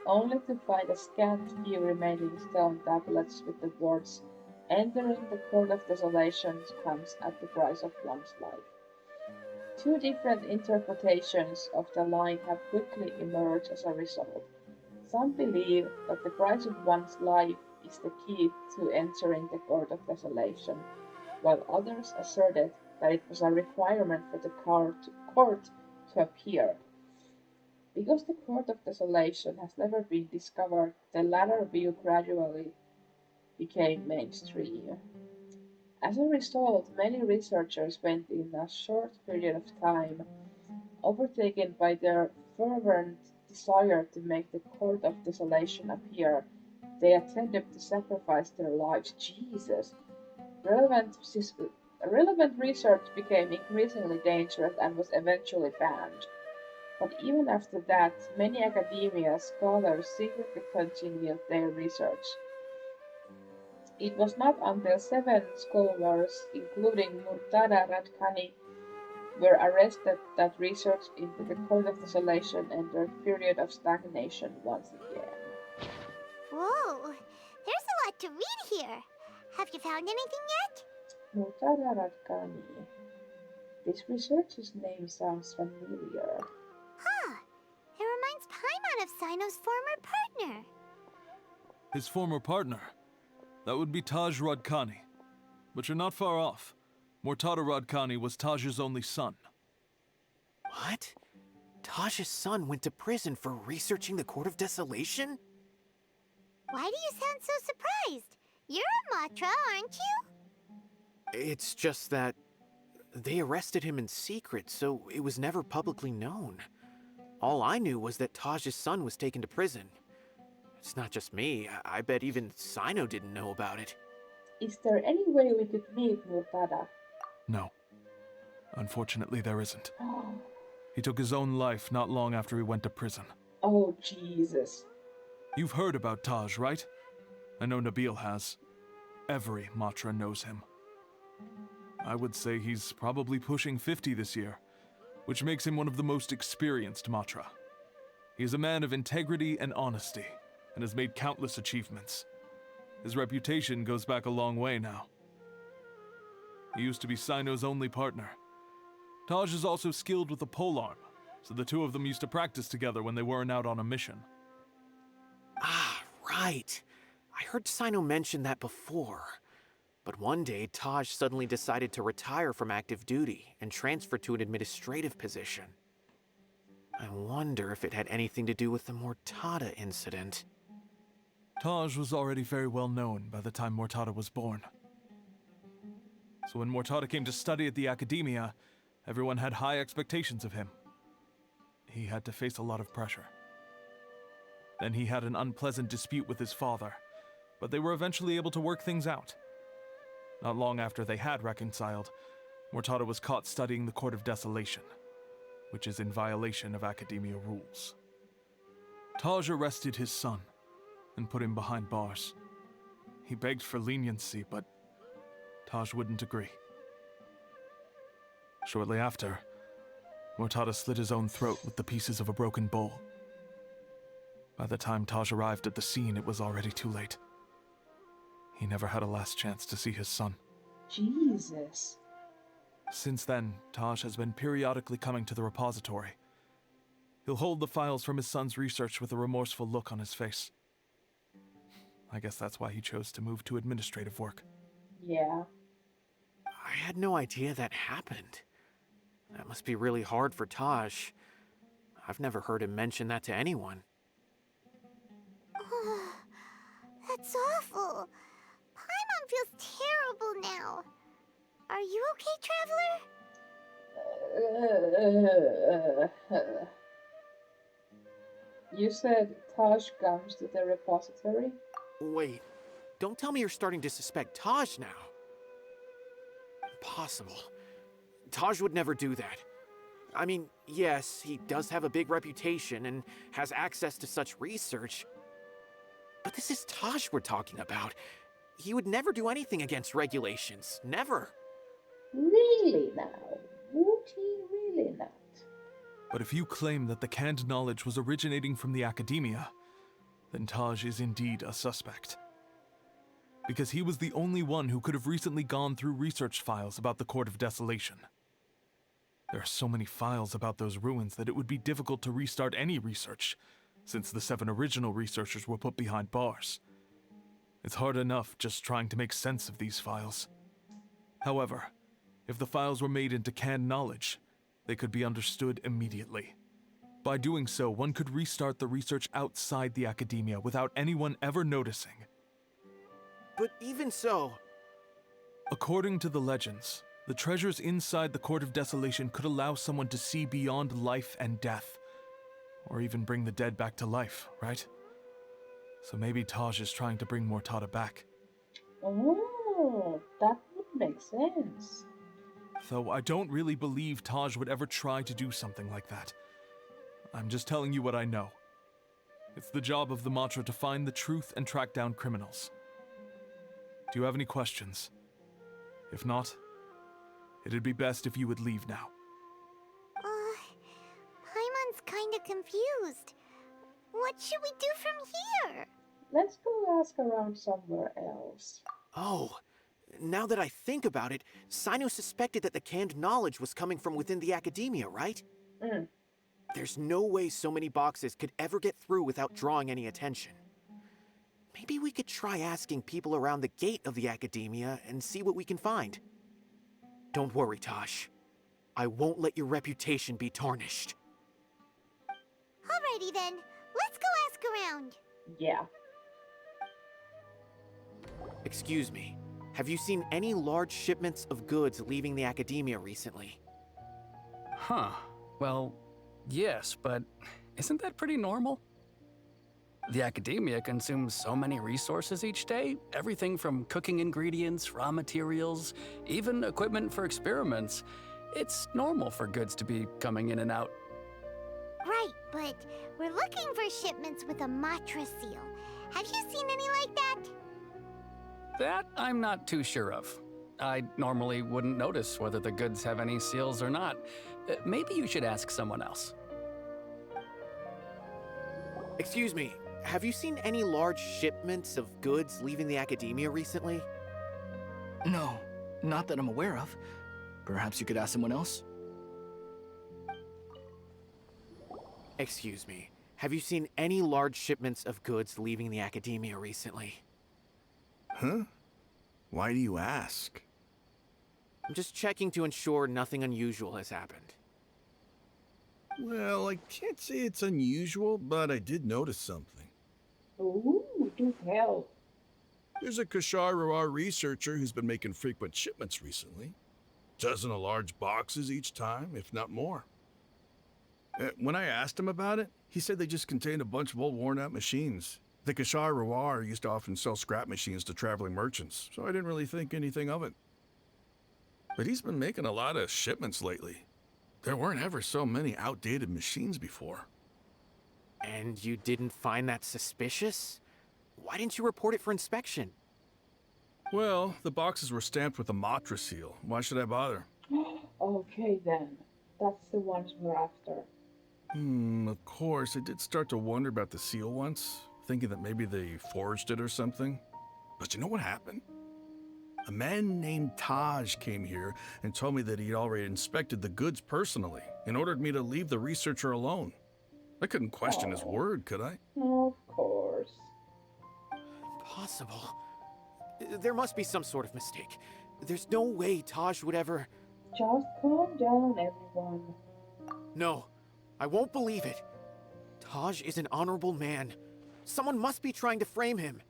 only to find a scant few remaining stone tablets with the words, "Entering the Court of Desolation comes at the price of one's life." Two different interpretations of the line have quickly emerged as a result. Some believe that the price of one's life is the key to entering the Court of Desolation, while others asserted that it was a requirement for the court to appear. Because the Court of Desolation has never been discovered, the latter view gradually became mainstream. As a result, many researchers went in a short period of time, overtaken by their fervent desire to make the Court of Desolation appear. They attempted to sacrifice their lives. Jesus! Relevant, relevant research became increasingly dangerous and was eventually banned. But even after that, many academia scholars secretly continued their research. It was not until 7 scholars, including Murtada Radkani, were arrested that research into the Court of Desolation entered a period of stagnation once again. Whoa, there's a lot to read here. Have you found anything yet? Murtada Radkani. This researcher's name sounds familiar. Huh. It reminds Paimon of Cyno's former partner. His former partner? That would be Taj Radkani. But you're not far off. Murtada Radkani was Taj's only son. What? Taj's son went to prison for researching the Court of Desolation? Why do you sound so surprised? You're a Matra, aren't you? It's just that they arrested him in secret, so it was never publicly known. All I knew was that Taj's son was taken to prison. It's not just me. I bet even Cyno didn't know about it. Is there any way we could meet Murtada? No. Unfortunately, there isn't. He took his own life not long after he went to prison. Oh, Jesus. You've heard about Taj, right? I know Nabil has. Every Matra knows him. I would say he's probably pushing 50 this year, which makes him one of the most experienced Matra. He is a man of integrity and honesty, and has made countless achievements. His reputation goes back a long way now. He used to be Cyno's only partner. Taj is also skilled with the polearm, so the two of them used to practice together when they weren't out on a mission. Ah, right. I heard Cyno mention that before. But one day, Taj suddenly decided to retire from active duty and transfer to an administrative position. I wonder if it had anything to do with the Murtada incident. Taj was already very well known by the time Murtada was born. So when Murtada came to study at the Academia, everyone had high expectations of him. He had to face a lot of pressure. Then he had an unpleasant dispute with his father, but they were eventually able to work things out. Not long after they had reconciled, Murtada was caught studying the Court of Desolation, which is in violation of Academia rules. Taj arrested his son and put him behind bars. He begged for leniency, but Taj wouldn't agree. Shortly after, Murtada slit his own throat with the pieces of a broken bowl. By the time Taj arrived at the scene, it was already too late. He never had a last chance to see his son. Jesus. Since then, Taj has been periodically coming to the repository. He'll hold the files from his son's research with a remorseful look on his face. I guess that's why he chose to move to administrative work. Yeah. I had no idea that happened. That must be really hard for Taj. I've never heard him mention that to anyone. That's awful. Paimon feels terrible now. Are you okay, Traveler? You said Taj comes to the repository? Wait, don't tell me you're starting to suspect Taj now. Impossible. Taj would never do that. I mean, yes, he does have a big reputation and has access to such research. But this is Taj we're talking about. He would never do anything against regulations. Never. Really now? Would he really not? But if you claim that the canned knowledge was originating from the Academia, then Taj is indeed a suspect. Because he was the only one who could have recently gone through research files about the Court of Desolation. There are so many files about those ruins that it would be difficult to restart any research, since the 7 original researchers were put behind bars. It's hard enough just trying to make sense of these files. However, if the files were made into canned knowledge, they could be understood immediately. By doing so, one could restart the research outside the academia without anyone ever noticing. But even so... According to the legends, the treasures inside the Court of Desolation could allow someone to see beyond life and death. Or even bring the dead back to life, right? So maybe Taj is trying to bring Mortada back. Oh, that would make sense. Though I don't really believe Taj would ever try to do something like that. I'm just telling you what I know. It's the job of the Matra to find the truth and track down criminals. Do you have any questions? If not, it'd be best if you would leave now. Paimon's kinda confused. What should we do from here? Let's go ask around somewhere else. Oh, now that I think about it, Cyno suspected that the canned knowledge was coming from within the academia, right? There's no way so many boxes could ever get through without drawing any attention. Maybe we could try asking people around the gate of the academia and see what we can find. Don't worry, Tosh. I won't let your reputation be tarnished. Alrighty then, let's go ask around. Yeah. Excuse me, have you seen any large shipments of goods leaving the academia recently? Huh. Well, yes, but isn't that pretty normal? The academia consumes so many resources each day, everything from cooking ingredients, raw materials, even equipment for experiments. It's normal for goods to be coming in and out. Right, but we're looking for shipments with a Matra seal. Have you seen any like that? That I'm not too sure of. I normally wouldn't notice whether the goods have any seals or not. Maybe you should ask someone else. Excuse me, have you seen any large shipments of goods leaving the academia recently? No, not that I'm aware of. Perhaps you could ask someone else? Excuse me, have you seen any large shipments of goods leaving the academia recently? Huh? Why do you ask? I'm just checking to ensure nothing unusual has happened. Well, I can't say it's unusual, but I did notice something. Ooh, do tell. There's a Kashar researcher who's been making frequent shipments recently. Dozen of large boxes each time, if not more. When I asked him about it, he said they just contained a bunch of old worn-out machines. The Kashar used to often sell scrap machines to traveling merchants, so I didn't really think anything of it. But he's been making a lot of shipments lately. There weren't ever so many outdated machines before. And you didn't find that suspicious? Why didn't you report it for inspection? Well, the boxes were stamped with a Matra seal. Why should I bother? Okay then. That's the ones we're after. Of course, I did start to wonder about the seal once, thinking that maybe they forged it or something. But you know what happened? A man named Taj came here and told me that he'd already inspected the goods personally and ordered me to leave the researcher alone. I couldn't question his word, could I? Of course. Impossible. There must be some sort of mistake. There's no way Taj would ever... Just calm down, everyone. No, I won't believe it. Taj is an honorable man. Someone must be trying to frame him.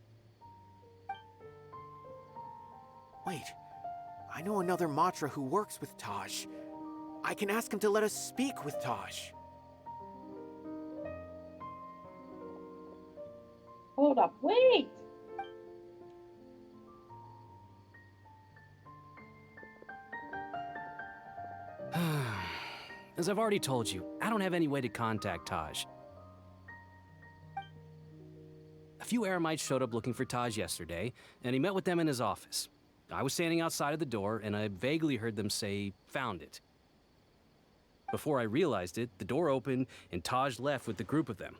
Wait, I know another Matra who works with Taj. I can ask him to let us speak with Taj. Hold up, wait! As I've already told you, I don't have any way to contact Taj. A few Eremites showed up looking for Taj yesterday, and he met with them in his office. I was standing outside of the door, and I vaguely heard them say, "Found it." Before I realized it, the door opened, and Taj left with the group of them.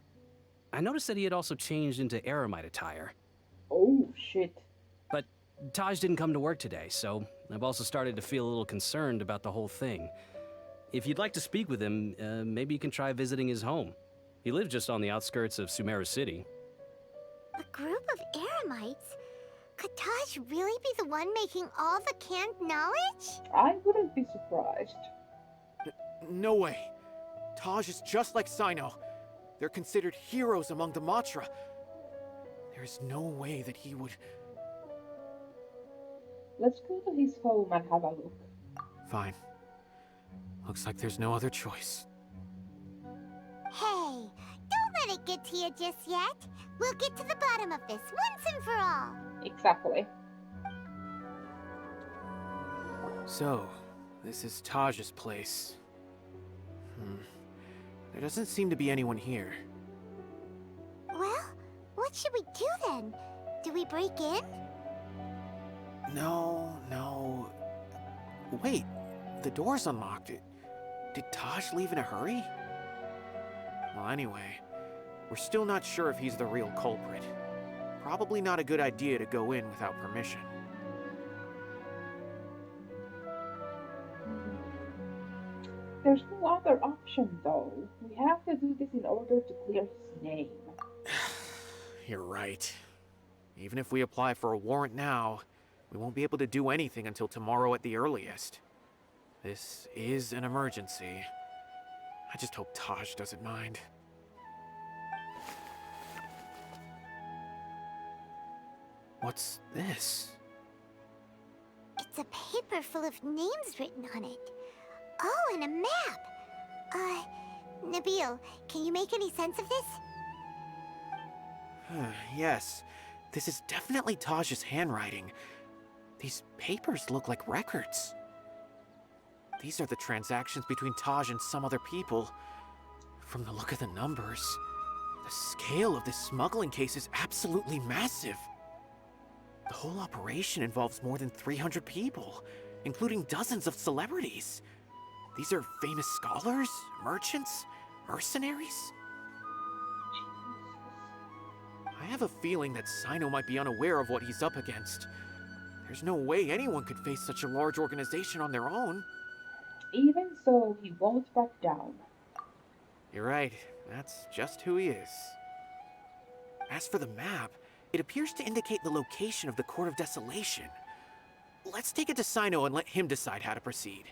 I noticed that he had also changed into Eremite attire. Oh, shit. But Taj didn't come to work today, so I've also started to feel a little concerned about the whole thing. If you'd like to speak with him, maybe you can try visiting his home. He lives just on the outskirts of Sumeru City. A group of Eremites? Could Taj really be the one making all the canned knowledge? I wouldn't be surprised. No way. Taj is just like Cyno. They're considered heroes among the Matra. There's no way that he would... Let's go to his home and have a look. Fine. Looks like there's no other choice. Hey, don't let it get to you just yet. We'll get to the bottom of this once and for all. Exactly. So, this is Taj's place. There doesn't seem to be anyone here. Well, what should we do then? Do we break in? No. Wait, the door's unlocked. Did Taj leave in a hurry? Well, anyway, we're still not sure if he's the real culprit. Probably not a good idea to go in without permission. There's no other option, though. We have to do this in order to clear his name. You're right. Even if we apply for a warrant now, we won't be able to do anything until tomorrow at the earliest. This is an emergency. I just hope Taj doesn't mind. What's this? It's a paper full of names written on it. Oh, and a map. Nabil, can you make any sense of this? Yes, this is definitely Taj's handwriting. These papers look like records. These are the transactions between Taj and some other people. From the look of the numbers, the scale of this smuggling case is absolutely massive. The whole operation involves more than 300 people, including dozens of celebrities. These are famous scholars, merchants, mercenaries. I have a feeling that Cyno might be unaware of what he's up against. There's no way anyone could face such a large organization on their own. Even so, he won't back down. You're right. That's just who he is. As for the map, it appears to indicate the location of the Court of Desolation. Let's take it to Cyno and let him decide how to proceed.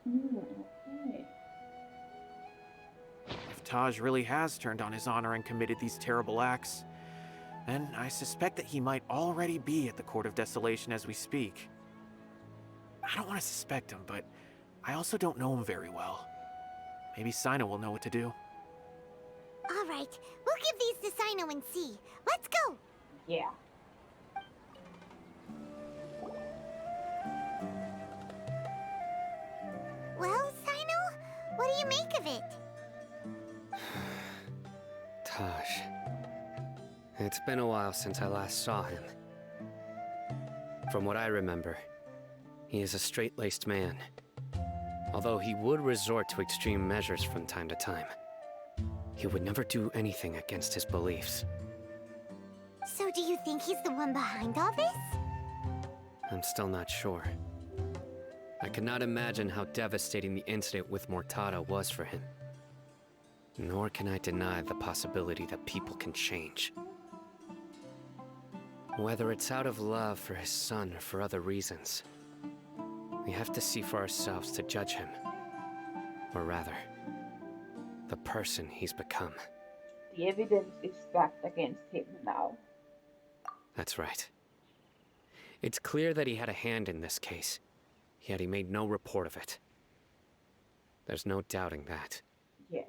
Okay. If Taj really has turned on his honor and committed these terrible acts, then I suspect that he might already be at the Court of Desolation as we speak. I don't want to suspect him, but I also don't know him very well. Maybe Cyno will know what to do. All right, we'll give these to Cyno and see. Let's go. Yeah. Well, Cyno, what do you make of it? Taj. It's been a while since I last saw him. From what I remember, he is a straight-laced man. Although he would resort to extreme measures from time to time, he would never do anything against his beliefs. So do you think he's the one behind all this? I'm still not sure. I cannot imagine how devastating the incident with Mortada was for him. Nor can I deny the possibility that people can change. Whether it's out of love for his son or for other reasons, we have to see for ourselves to judge him. Or rather, the person he's become. The evidence is stacked against him now. That's right. It's clear that he had a hand in this case, yet he made no report of it. There's no doubting that. Yeah.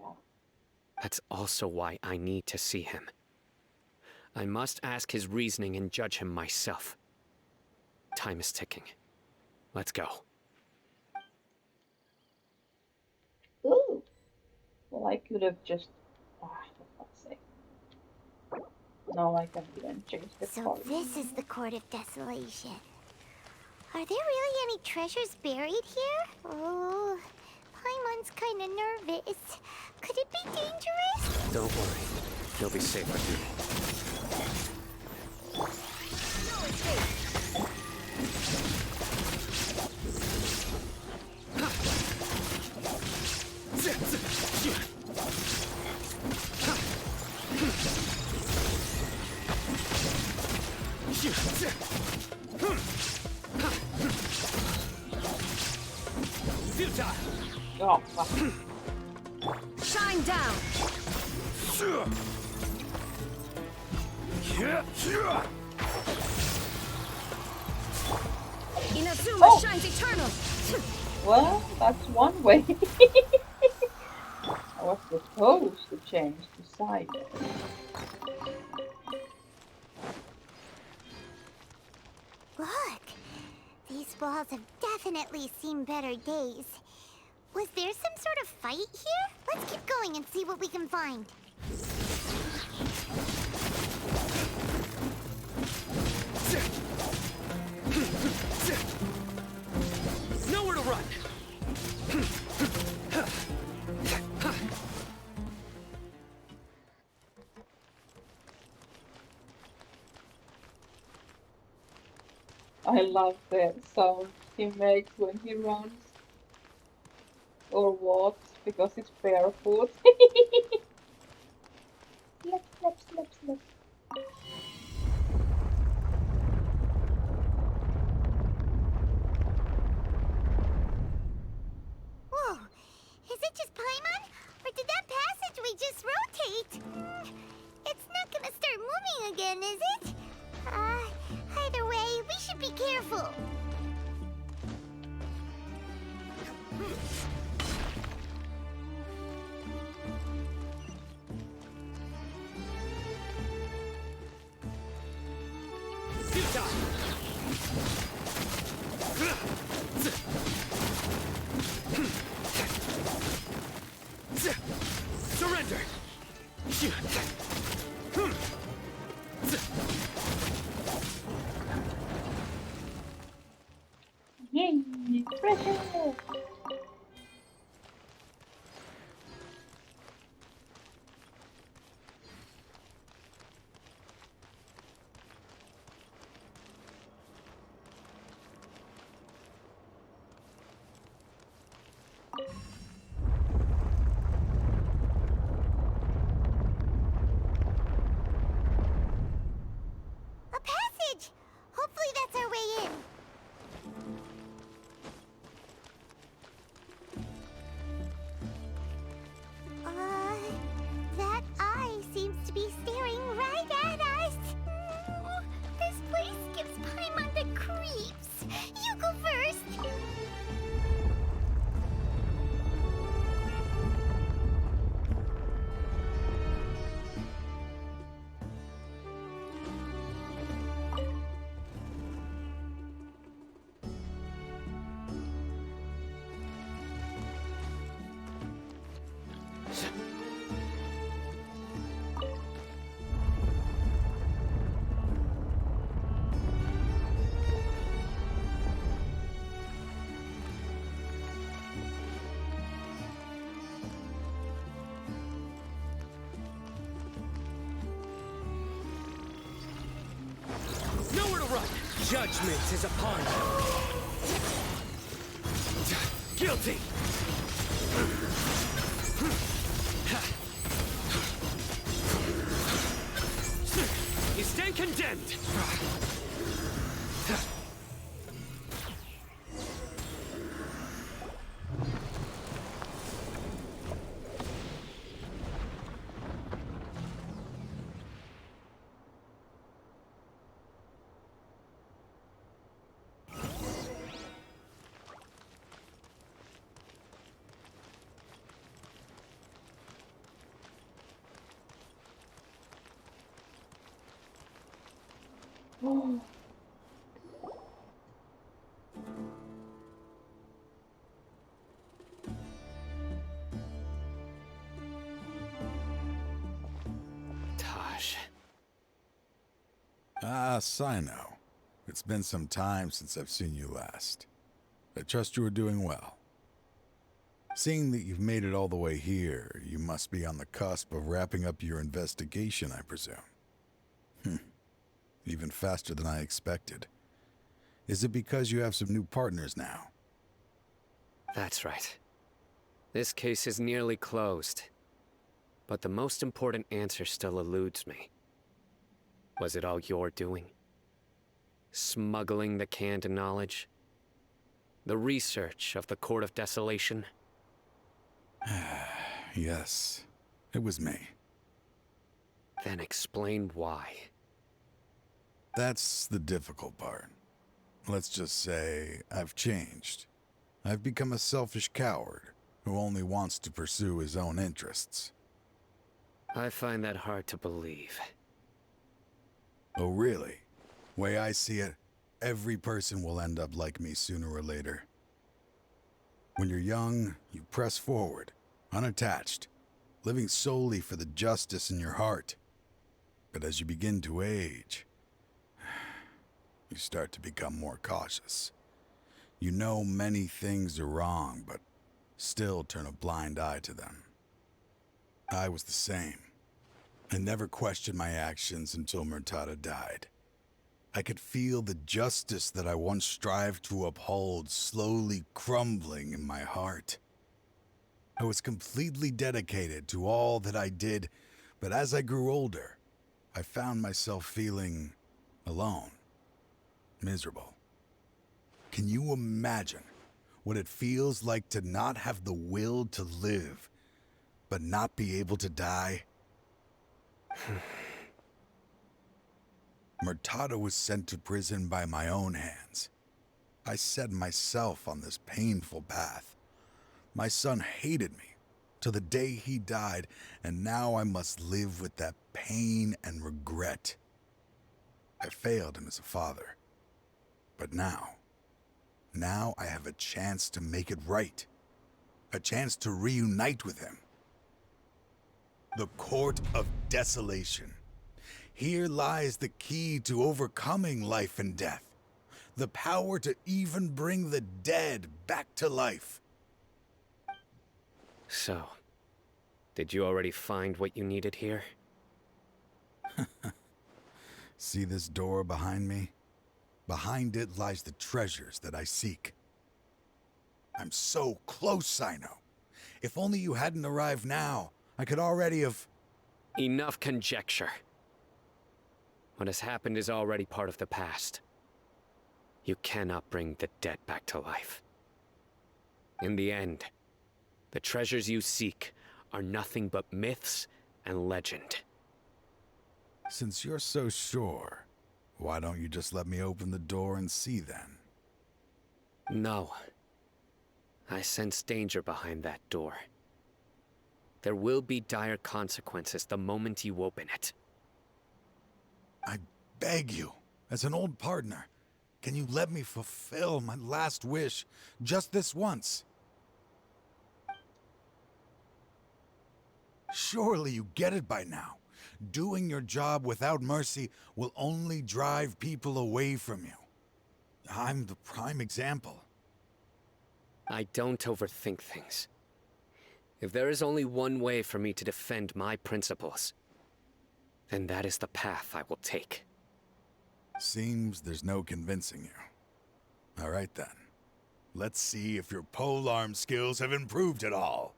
That's also why I need to see him. I must ask his reasoning and judge him myself. Time is ticking. Let's go. Ooh. Well, I could have just... let's see. No, I can't even change the So this is the Court of Desolation. Are there really any treasures buried here? Oh, Paimon's kinda nervous. Could it be dangerous? Don't worry. You'll be safe with me. Oh, fuck. Shine down. Inazuma shines eternal. Well, that's one way. I was supposed to change to Cyno. Look, these walls have definitely seen better days. Was there some sort of fight here? Let's keep going and see what we can find. Nowhere to run! I love the sound he makes when he runs or walks because it's barefoot. Slap, slap, slap, slap. Whoa, is it just Paimon? Or did that passageway just rotate? It's not gonna start moving again, is it? Either way, we should be careful. Surrender! Yay! Pressure! A passage! Hopefully that's our way in. That eye seems to be staring right at us. This place gives Paimon the creeps. You go first. Nowhere to run! Judgment is upon you! Guilty! You stand condemned! Oh. Tosh. Ah, Cyno. It's been some time since I've seen you last. I trust you are doing well. Seeing that you've made it all the way here, you must be on the cusp of wrapping up your investigation, I presume. Even faster than I expected. Is it because you have some new partners now? That's right. This case is nearly closed. But the most important answer still eludes me. Was it all your doing? Smuggling the canned knowledge? The research of the Court of Desolation? Yes, it was me. Then explain why. That's the difficult part. Let's just say I've changed. I've become a selfish coward who only wants to pursue his own interests. I find that hard to believe. Oh, really? Way I see it, every person will end up like me sooner or later. When you're young, you press forward, unattached, living solely for the justice in your heart. But as you begin to age, you start to become more cautious. You know many things are wrong, but still turn a blind eye to them. I was the same. I never questioned my actions until Murtada died. I could feel the justice that I once strived to uphold slowly crumbling in my heart. I was completely dedicated to all that I did, but as I grew older, I found myself feeling alone, miserable. Can you imagine what it feels like to not have the will to live, but not be able to die? Murtada was sent to prison by my own hands. I set myself on this painful path. My son hated me till the day he died, and now I must live with that pain and regret. I failed him as a father. But now I have a chance to make it right. A chance to reunite with him. The Court of Desolation. Here lies the key to overcoming life and death. The power to even bring the dead back to life. So, did you already find what you needed here? See this door behind me? Behind it lies the treasures that I seek. I'm so close, Cyno. If only you hadn't arrived now, I could already have... Enough conjecture. What has happened is already part of the past. You cannot bring the dead back to life. In the end, the treasures you seek are nothing but myths and legend. Since you're so sure, why don't you just let me open the door and see then? No. I sense danger behind that door. There will be dire consequences the moment you open it. I beg you, as an old partner, can you let me fulfill my last wish just this once? Surely you get it by now. Doing your job without mercy will only drive people away from you. I'm the prime example. I don't overthink things. If there is only one way for me to defend my principles, then that is the path I will take. Seems there's no convincing you. All right then. Let's see if your polearm skills have improved at all.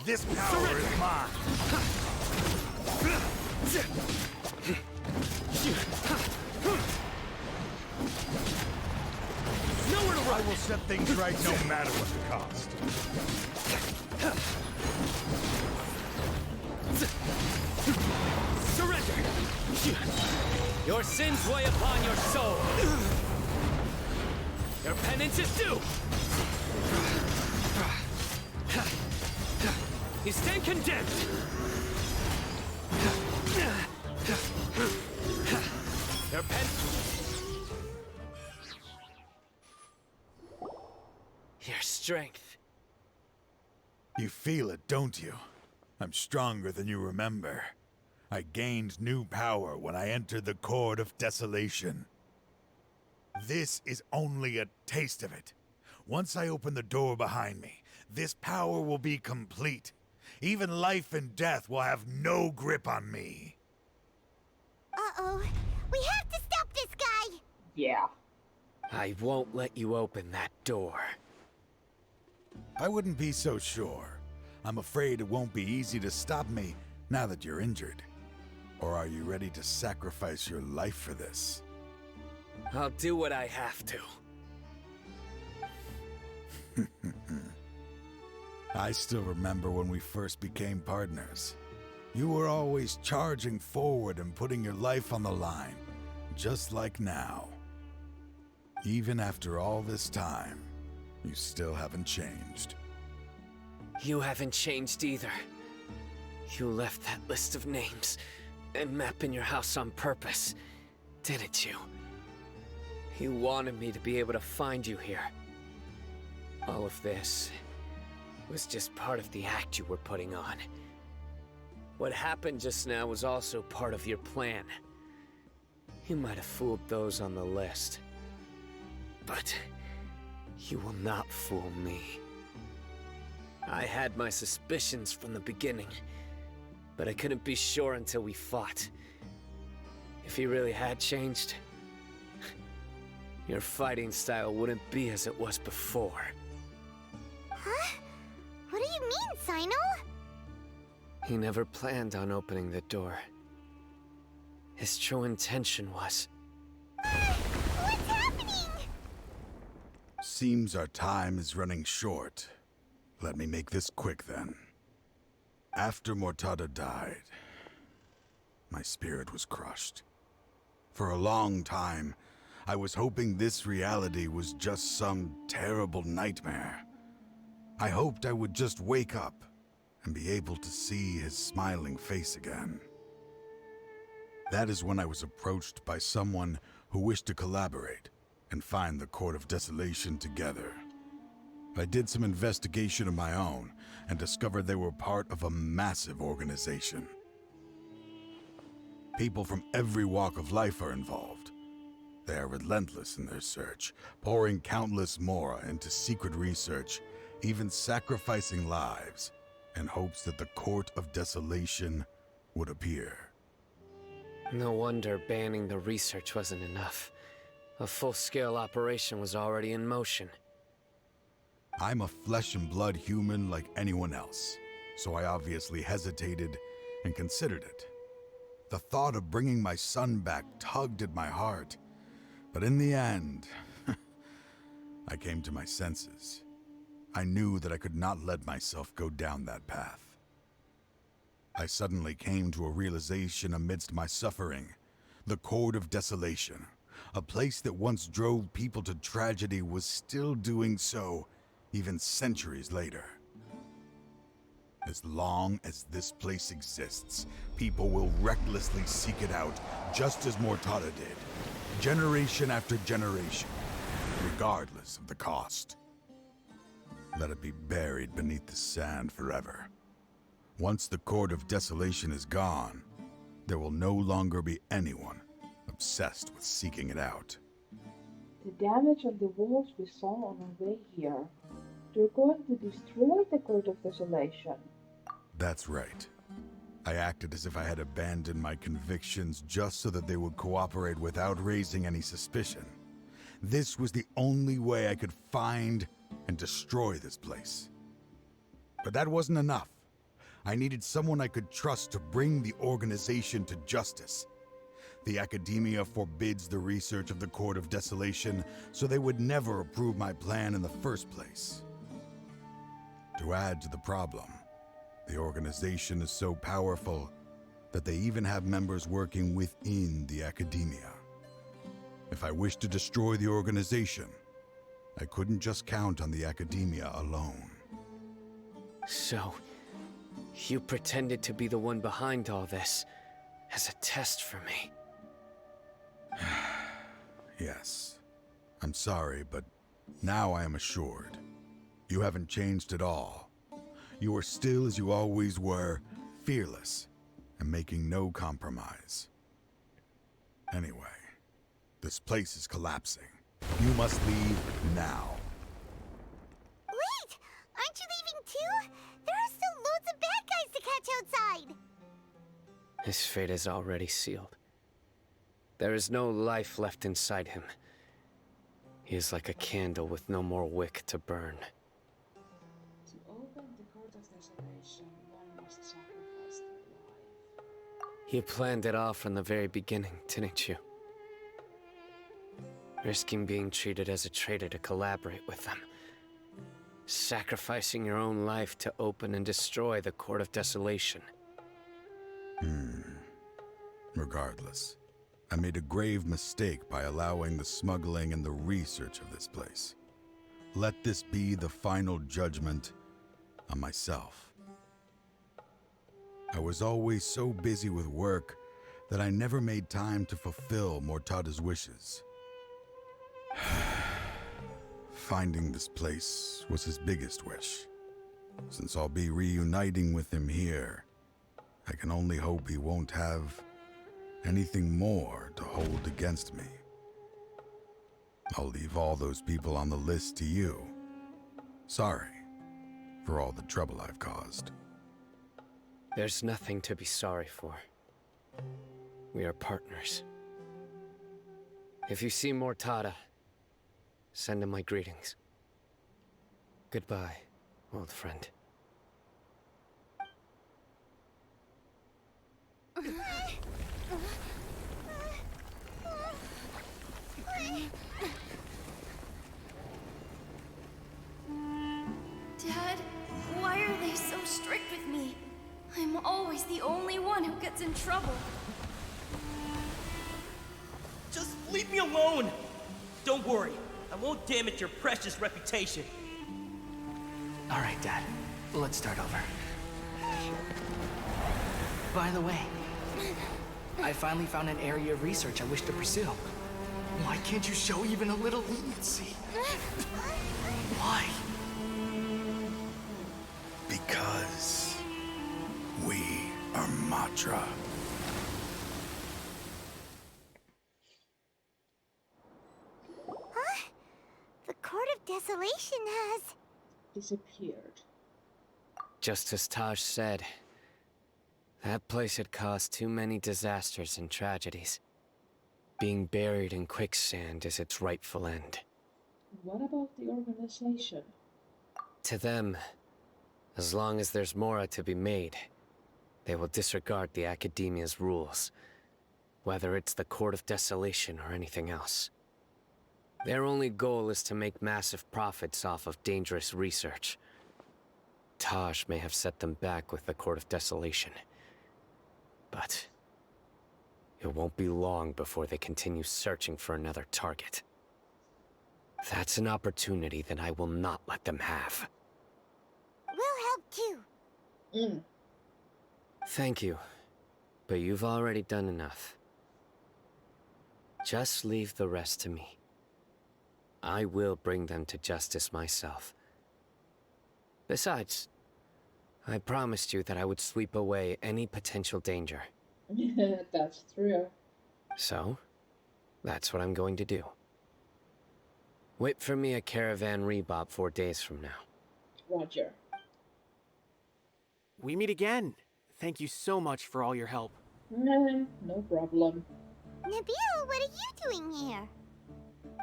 This power is mine. Nowhere to run. I will set things right no matter what the cost. Surrender! Your sins weigh upon your soul. Your penance is due! You stand condemned! Your Your strength. You feel it, don't you? I'm stronger than you remember. I gained new power when I entered the Court of Desolation. This is only a taste of it. Once I open the door behind me, this power will be complete. Even life and death will have no grip on me. Uh-oh. We have to stop this guy! Yeah. I won't let you open that door. I wouldn't be so sure. I'm afraid it won't be easy to stop me now that you're injured. Or are you ready to sacrifice your life for this? I'll do what I have to. I still remember when we first became partners. You were always charging forward and putting your life on the line, just like now. Even after all this time, you still haven't changed. You haven't changed either. You left that list of names and map in your house on purpose, didn't you? You wanted me to be able to find you here. All of this was just part of the act you were putting on. What happened just now was also part of your plan. You might have fooled those on the list, but you will not fool me. I had my suspicions from the beginning, but I couldn't be sure until we fought. If he really had changed, your fighting style wouldn't be as it was before. Huh? What do you mean, Cyno? He never planned on opening the door. His true intention was... What's happening? Seems our time is running short. Let me make this quick then. After Mortada died, my spirit was crushed. For a long time, I was hoping this reality was just some terrible nightmare. I hoped I would just wake up and be able to see his smiling face again. That is when I was approached by someone who wished to collaborate and find the Court of Desolation together. I did some investigation of my own and discovered they were part of a massive organization. People from every walk of life are involved. They are relentless in their search, pouring countless mora into secret research, even sacrificing lives in hopes that the Court of Desolation would appear. No wonder banning the research wasn't enough. A full-scale operation was already in motion. I'm a flesh and blood human like anyone else, so I obviously hesitated and considered it. The thought of bringing my son back tugged at my heart, but in the end, I came to my senses. I knew that I could not let myself go down that path. I suddenly came to a realization amidst my suffering. The Court of Desolation, a place that once drove people to tragedy, was still doing so even centuries later. As long as this place exists, people will recklessly seek it out, just as Mortada did, generation after generation, regardless of the cost. Let it be buried beneath the sand forever. Once the Court of Desolation is gone, there will no longer be anyone obsessed with seeking it out. The damage on the walls we saw on our way here. They're going to destroy the Court of Desolation. That's right. I acted as if I had abandoned my convictions just so that they would cooperate without raising any suspicion. This was the only way I could find and destroy this place. But that wasn't enough. I needed someone I could trust to bring the organization to justice. The Academia forbids the research of the Court of Desolation, so they would never approve my plan in the first place. To add to the problem, the organization is so powerful that they even have members working within the Academia. If I wished to destroy the organization, I couldn't just count on the Academia alone. So, you pretended to be the one behind all this, as a test for me. Yes. I'm sorry, but now I am assured. You haven't changed at all. You are still as you always were, fearless, and making no compromise. Anyway, this place is collapsing. You must leave now. Wait! Aren't you leaving too? There are still loads of bad guys to catch outside! His fate is already sealed. There is no life left inside him. He is like a candle with no more wick to burn. To open the Court of desolation, one must sacrifice their life. You planned it all from the very beginning, didn't you? Risking being treated as a traitor to collaborate with them. Sacrificing your own life to open and destroy the Court of Desolation. Regardless, I made a grave mistake by allowing the smuggling and the research of this place. Let this be the final judgment on myself. I was always so busy with work that I never made time to fulfill Mortada's wishes. Finding this place was his biggest wish. Since I'll be reuniting with him here, I can only hope he won't have anything more to hold against me. I'll leave all those people on the list to you. Sorry for all the trouble I've caused. There's nothing to be sorry for. We are partners. If you see Mortada, send him my greetings. Goodbye, old friend. Dad, why are they so strict with me? I'm always the only one who gets in trouble. Just leave me alone! Don't worry, I won't damage your precious reputation. All right, Dad. Let's start over. By the way, I finally found an area of research I wish to pursue. Why can't you show even a little leniency? Why? Because we are Matra. Huh? The Court of Desolation has disappeared. Just as Taj said, that place had caused too many disasters and tragedies. Being buried in quicksand is its rightful end. What about the organization? To them, as long as there's more to be made, they will disregard the Academia's rules, whether it's the Court of Desolation or anything else. Their only goal is to make massive profits off of dangerous research. Taj may have set them back with the Court of Desolation, but it won't be long before they continue searching for another target. That's an opportunity that I will not let them have. We'll help too. Thank you, but you've already done enough. Just leave the rest to me. I will bring them to justice myself. Besides, I promised you that I would sweep away any potential danger. That's true. So, that's what I'm going to do. Wait for me at Caravan Rebop 4 days from now. Roger. We meet again. Thank you so much for all your help. No problem. Nabil, what are you doing here?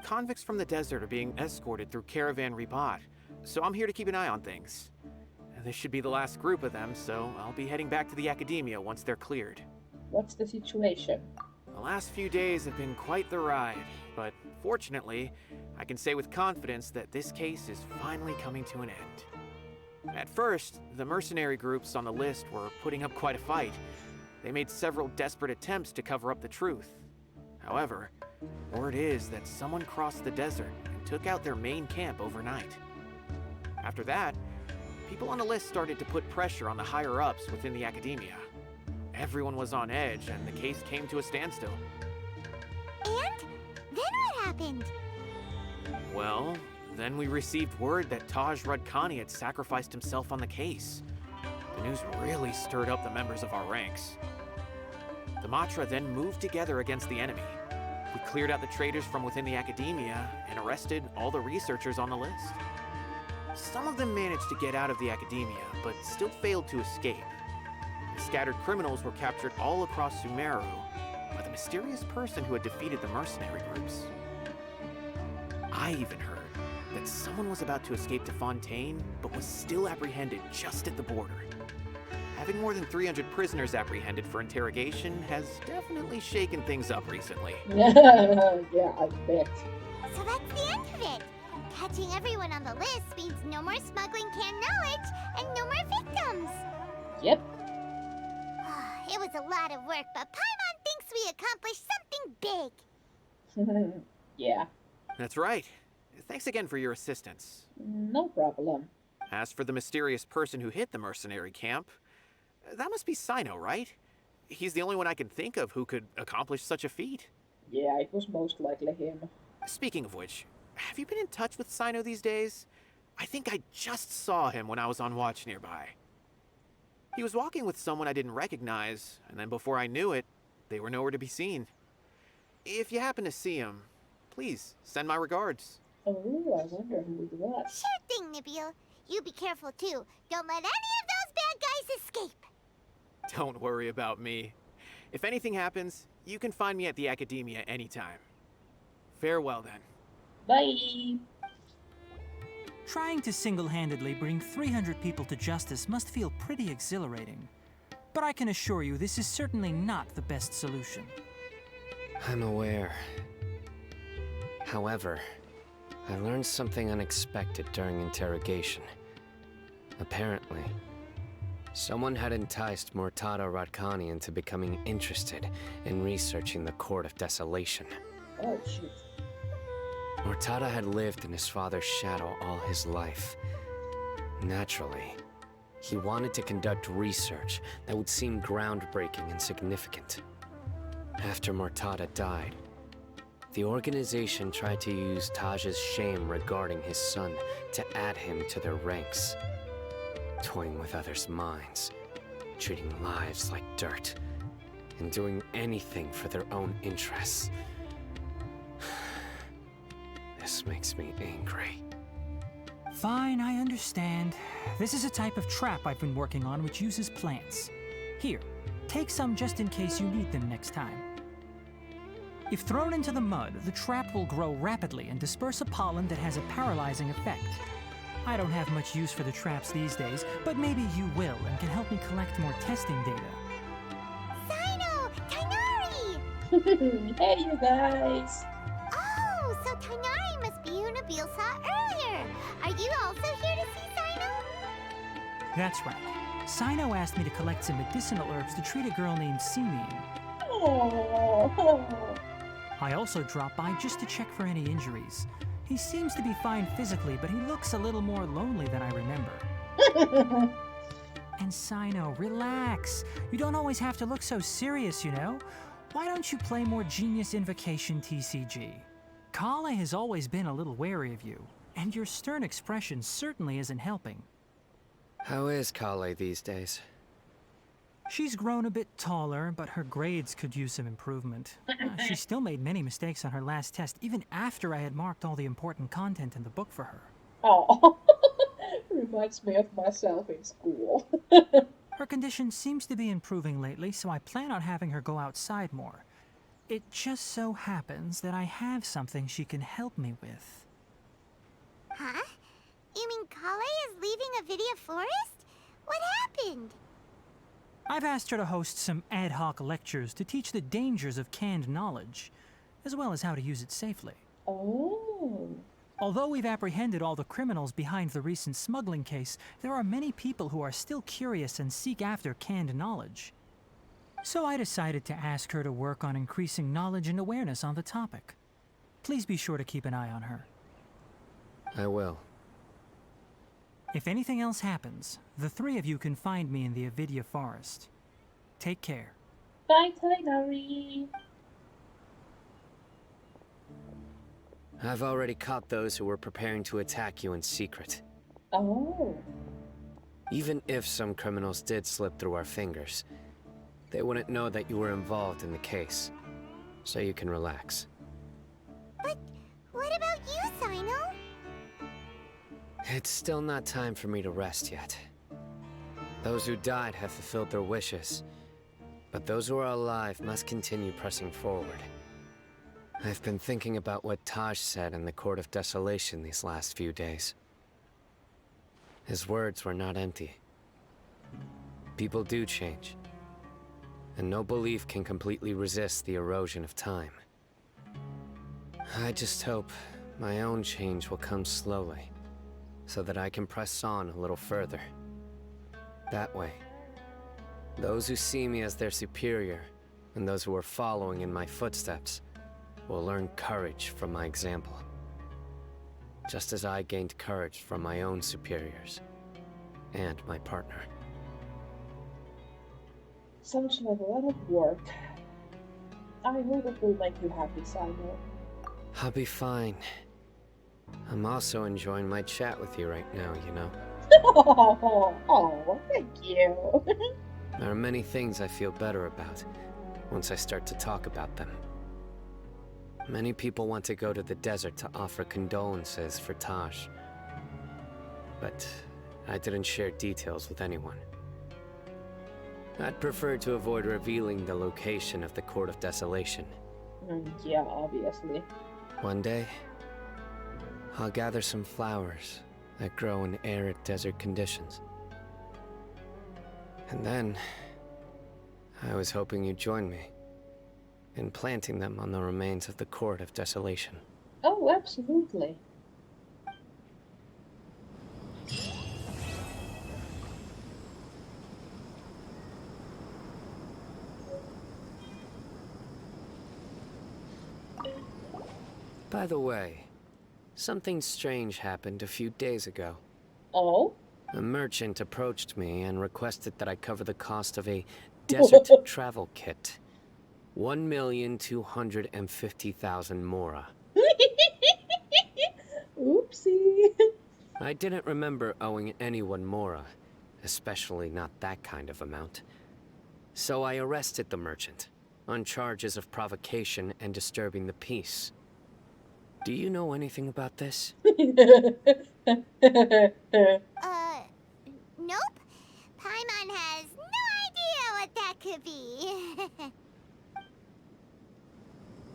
Convicts from the desert are being escorted through Caravan Rebot, so I'm here to keep an eye on things. This should be the last group of them, so I'll be heading back to the Academia once they're cleared. What's the situation? The last few days have been quite the ride, but fortunately, I can say with confidence that this case is finally coming to an end. At first, the mercenary groups on the list were putting up quite a fight. They made several desperate attempts to cover up the truth. However, word is that someone crossed the desert and took out their main camp overnight. After that, people on the list started to put pressure on the higher-ups within the Academia. Everyone was on edge, and the case came to a standstill. And? Then what happened? Well, then we received word that Taj Rudkani had sacrificed himself on the case. The news really stirred up the members of our ranks. The Matra then moved together against the enemy. We cleared out the traitors from within the Academia and arrested all the researchers on the list. Some of them managed to get out of the Academia, but still failed to escape. The scattered criminals were captured all across Sumeru by the mysterious person who had defeated the mercenary groups. I even heard that someone was about to escape to Fontaine, but was still apprehended just at the border. Having more than 300 prisoners apprehended for interrogation has definitely shaken things up recently. Yeah, I bet. So that's the end of it. Catching everyone on the list means no more smuggling canned knowledge and no more victims. Yep. It was a lot of work, but Paimon thinks we accomplished something big. Yeah. That's right. Thanks again for your assistance. No problem. As for the mysterious person who hit the mercenary camp, that must be Cyno, right? He's the only one I can think of who could accomplish such a feat. Yeah, it was most likely him. Speaking of which, have you been in touch with Cyno these days? I think I just saw him when I was on watch nearby. He was walking with someone I didn't recognize, and then before I knew it, they were nowhere to be seen. If you happen to see him, please send my regards. Oh, I wonder who it was. Sure thing, Nabil. You be careful too. Don't let any of those bad guys escape. Don't worry about me. If anything happens, you can find me at the Academia anytime. Farewell then. Bye. Trying to single-handedly bring 300 people to justice must feel pretty exhilarating. But I can assure you this is certainly not the best solution. I'm aware. However, I learned something unexpected during interrogation. Apparently, someone had enticed Murtada Radkani into becoming interested in researching the Court of Desolation. Oh, shoot. Murtada had lived in his father's shadow all his life. Naturally, he wanted to conduct research that would seem groundbreaking and significant. After Murtada died, the organization tried to use Taj's shame regarding his son to add him to their ranks, toying with others' minds, treating lives like dirt, and doing anything for their own interests. This makes me angry. Fine, I understand. This is a type of trap I've been working on which uses plants. Here, take some just in case you need them next time. If thrown into the mud, the trap will grow rapidly and disperse a pollen that has a paralyzing effect. I don't have much use for the traps these days, but maybe you will and can help me collect more testing data. Cyno! Tainari! Hey, you guys! Oh, so Tainari must be who Nabil saw earlier. Are you also here to see Cyno? That's right. Cyno asked me to collect some medicinal herbs to treat a girl named Simeon. Oh. I also dropped by just to check for any injuries. He seems to be fine physically, but he looks a little more lonely than I remember. And Cyno, relax. You don't always have to look so serious, you know? Why don't you play more Genius Invocation TCG? Kale has always been a little wary of you, and your stern expression certainly isn't helping. How is Kale these days? She's grown a bit taller, but her grades could use some improvement. She still made many mistakes on her last test, even after I had marked all the important content in the book for her. Oh, reminds me of myself in school. Her condition seems to be improving lately, so I plan on having her go outside more. It just so happens that I have something she can help me with. Huh? You mean Kale is leaving Avidia Forest? What happened? I've asked her to host some ad hoc lectures to teach the dangers of canned knowledge, as well as how to use it safely. Oh. Although we've apprehended all the criminals behind the recent smuggling case, there are many people who are still curious and seek after canned knowledge. So I decided to ask her to work on increasing knowledge and awareness on the topic. Please be sure to keep an eye on her. I will. If anything else happens, the three of you can find me in the Avidia Forest. Take care. Bye, Tainari. I've already caught those who were preparing to attack you in secret. Oh. Even if some criminals did slip through our fingers, they wouldn't know that you were involved in the case. So you can relax. But what about you, Cyno? It's still not time for me to rest yet. Those who died have fulfilled their wishes, but those who are alive must continue pressing forward. I've been thinking about what Taj said in the Court of Desolation these last few days. His words were not empty. People do change, and no belief can completely resist the erosion of time. I just hope my own change will come slowly, so that I can press on a little further. That way, those who see me as their superior, and those who are following in my footsteps, will learn courage from my example. Just as I gained courage from my own superiors, and my partner. Sounds like a lot of work. I hope it will make you happy, Cyno. I'll be fine. I'm also enjoying my chat with you right now, you know. Oh, thank you. There are many things I feel better about once I start to talk about them. Many people want to go to the desert to offer condolences for Taj. But I didn't share details with anyone. I'd prefer to avoid revealing the location of the Court of Desolation. Yeah, obviously. One day, I'll gather some flowers that grow in arid desert conditions. And then, I was hoping you'd join me in planting them on the remains of the Court of Desolation. Oh, absolutely. By the way, something strange happened a few days ago. Oh? A merchant approached me and requested that I cover the cost of a desert travel kit. 1,250,000 mora. Oopsie. I didn't remember owing anyone mora, especially not that kind of amount. So I arrested the merchant on charges of provocation and disturbing the peace. Do you know anything about this? Nope. Paimon has no idea what that could be.